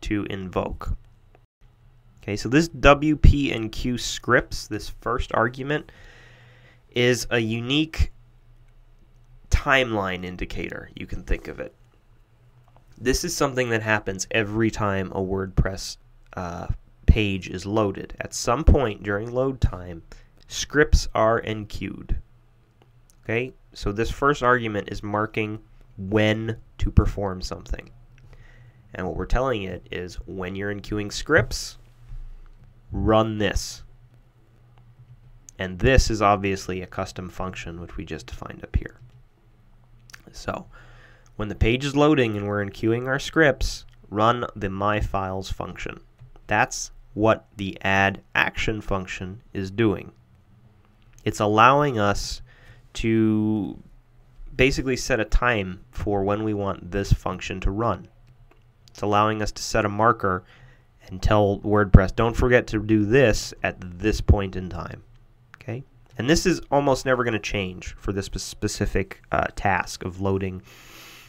to invoke. Okay, so this WP and Q scripts, this first argument, is a unique timeline indicator, you can think of it. This is something that happens every time a WordPress page is loaded. At some point during load time, scripts are enqueued. Okay, so this first argument is marking when to perform something. And what we're telling it is when you're enqueuing scripts, run this. And this is obviously a custom function which we just defined up here. So when the page is loading and we're enqueuing our scripts, run the myFiles function. That's what the add action function is doing. It's allowing us to basically set a time for when we want this function to run. It's allowing us to set a marker and tell WordPress, don't forget to do this at this point in time. Okay? And this is almost never going to change for this specific task of loading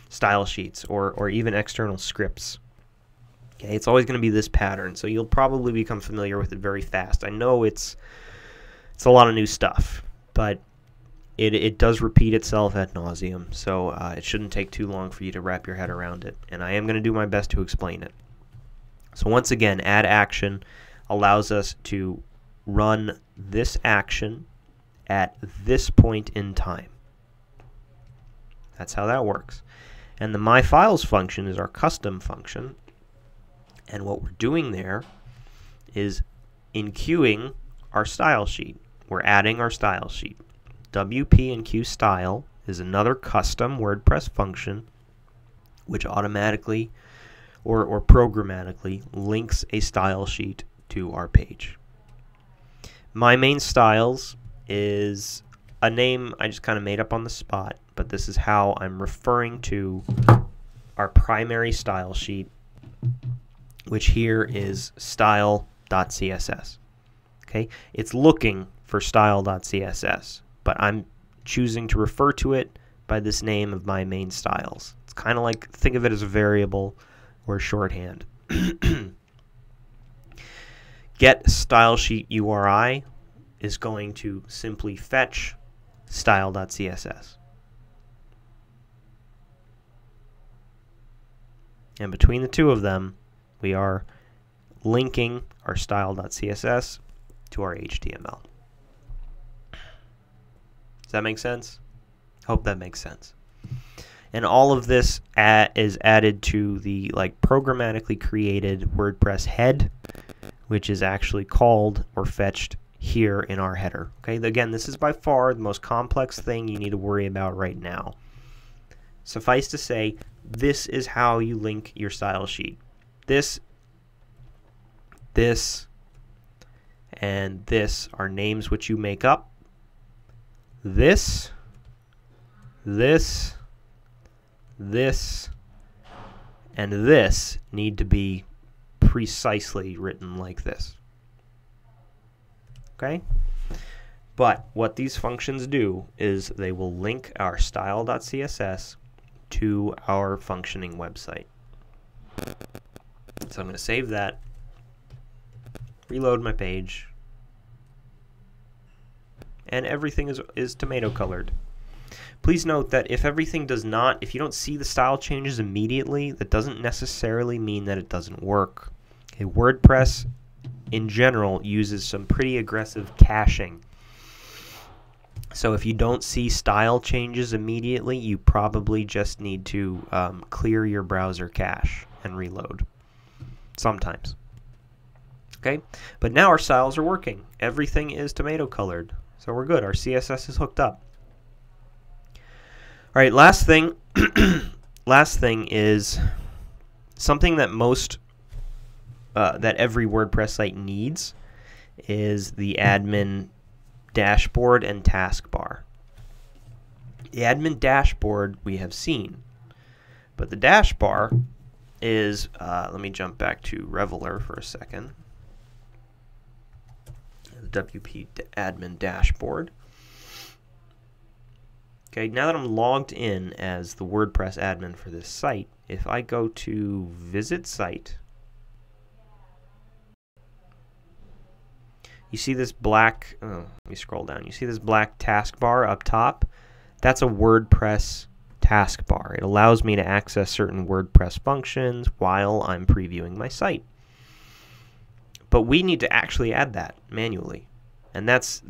style sheets or even external scripts. Okay, it's always going to be this pattern, so you'll probably become familiar with it very fast. I know it's a lot of new stuff, but it does repeat itself ad nauseum, so it shouldn't take too long for you to wrap your head around it, and I am going to do my best to explain it. So once again, add action allows us to run this action at this point in time. That's how that works. And the myFiles function is our custom function. And what we're doing there is enqueuing our style sheet. We're adding our style sheet. WP and Q style is another custom WordPress function which automatically or programmatically links a style sheet to our page. My main styles is a name I just kind of made up on the spot, but this is how I'm referring to our primary style sheet, which here is style.css. Okay, it's looking for style.css, but I'm choosing to refer to it by this name of my main styles. It's kind of like, think of it as a variable or shorthand. Get style sheet URI is going to simply fetch style.css. And between the two of them, we are linking our style.css to our HTML. Does that make sense? Hope that makes sense. And all of this is added to the programmatically created WordPress head, which is actually called or fetched here in our header. Okay, again, this is by far the most complex thing you need to worry about right now. Suffice to say, this is how you link your style sheet. This, and this are names which you make up. This, this, and this need to be precisely written like this. Okay? But what these functions do is they will link our style.css to our functioning website. So I'm going to save that, reload my page, and everything is tomato colored. Please note that if you don't see the style changes immediately, that doesn't necessarily mean that it doesn't work. Okay, WordPress in general uses some pretty aggressive caching. So if you don't see style changes immediately, you probably just need to clear your browser cache and reload. Sometimes. Okay, but now our styles are working. Everything is tomato colored, so we're good. Our CSS is hooked up. All right, last thing. Last thing is something that that every WordPress site needs is the admin dashboard and task bar. The admin dashboard we have seen, but the dash bar is, let me jump back to Reveler for a second. The WP admin dashboard. Okay, now that I'm logged in as the WordPress admin for this site, if I go to Visit Site, you see this black, let me scroll down. You see this black taskbar up top? That's a WordPress taskbar. It allows me to access certain WordPress functions while I'm previewing my site. But we need to actually add that manually. And that's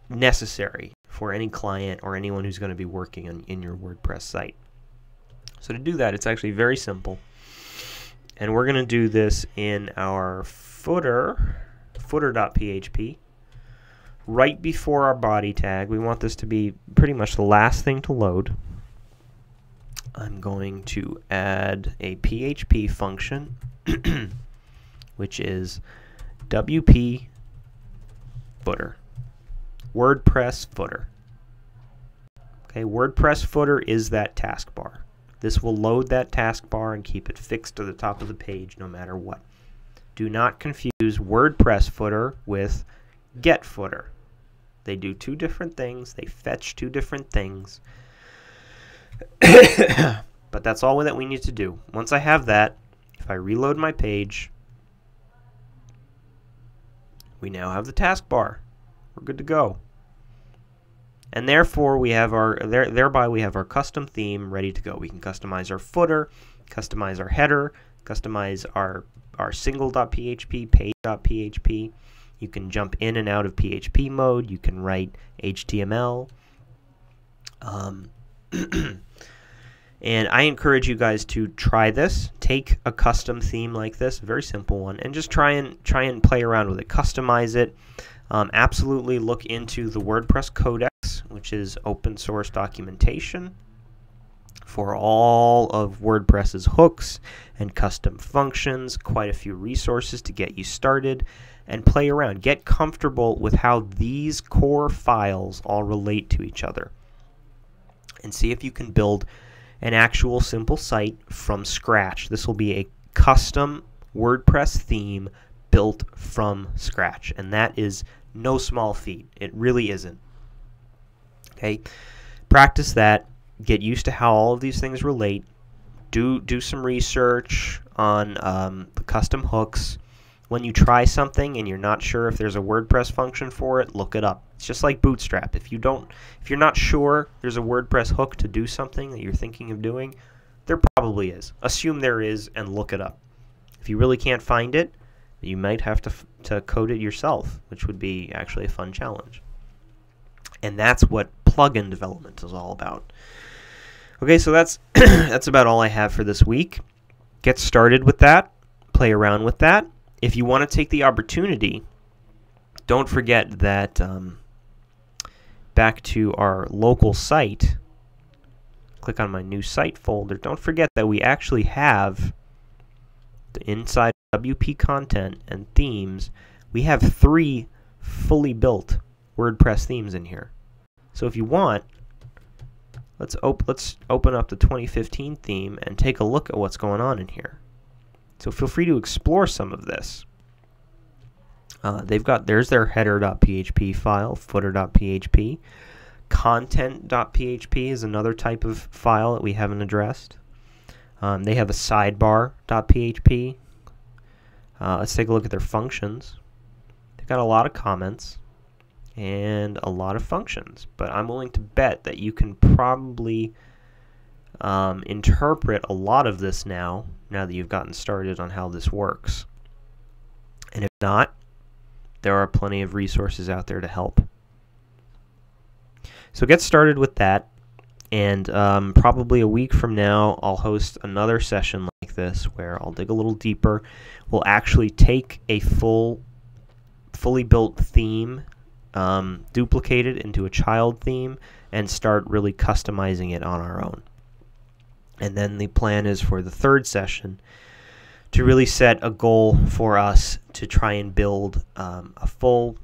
necessary for any client or anyone who's going to be working in your WordPress site. So to do that, it's actually very simple. And we're going to do this in our footer.php, right before our body tag. We want this to be pretty much the last thing to load. I'm going to add a PHP function, which is WP footer, WordPress footer. Okay, WordPress footer is that taskbar. This will load that taskbar and keep it fixed to the top of the page no matter what. Do not confuse WordPress footer with get footer. They do two different things. They fetch two different things. But that's all that we need to do. Once I have that, if I reload my page, we now have the taskbar. We're good to go. And therefore, we have thereby we have our custom theme ready to go. We can customize our footer, customize our header, customize our single.php, page.php. You can jump in and out of PHP mode. You can write HTML. And I encourage you guys to try this. Take a custom theme like this, a very simple one, and just try and play around with it. Customize it. Absolutely look into the WordPress Codex, which is open source documentation for all of WordPress's hooks and custom functions. Quite a few resources to get you started, and play around. Get comfortable with how these core files all relate to each other, and see if you can build an actual simple site from scratch. This will be a custom WordPress theme built from scratch, and that is no small feat. It really isn't. Okay, practice that. Get used to how all of these things relate. Do some research on the custom hooks. When you try something and you're not sure if there's a WordPress function for it, look it up. It's just like Bootstrap. If you're not sure there's a WordPress hook to do something that you're thinking of doing, there probably is. Assume there is and look it up. If you really can't find it, you might have to code it yourself, which would be actually a fun challenge. And that's what plugin development is all about. Okay, so that's that's about all I have for this week. Get started with that. Play around with that. If you want to take the opportunity, don't forget that back to our local site, click on my new site folder. Don't forget that we actually have the inside WP content and themes. We have 3 fully built WordPress themes in here. So if you want, let's open up the 2015 theme and take a look at what's going on in here. So feel free to explore some of this. There's their header.php file, footer.php. Content.php is another type of file that we haven't addressed. They have a sidebar.php. Let's take a look at their functions. They've got a lot of comments and a lot of functions, but I'm willing to bet that you can probably interpret a lot of this now that you've gotten started on how this works. And if not, there are plenty of resources out there to help. So get started with that, and probably a week from now I'll host another session like this where I'll dig a little deeper. We'll actually take a fully built theme, duplicate it into a child theme, and start really customizing it on our own. And then the plan is for the third session to really set a goal for us to try and build a full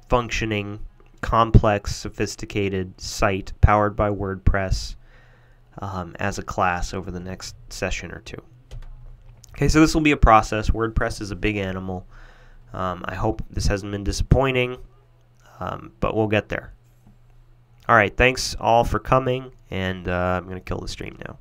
functioning, complex, sophisticated site powered by WordPress as a class over the next session or two. Okay, so this will be a process. WordPress is a big animal. I hope this hasn't been disappointing, but we'll get there. All right, thanks all for coming, and I'm going to kill the stream now.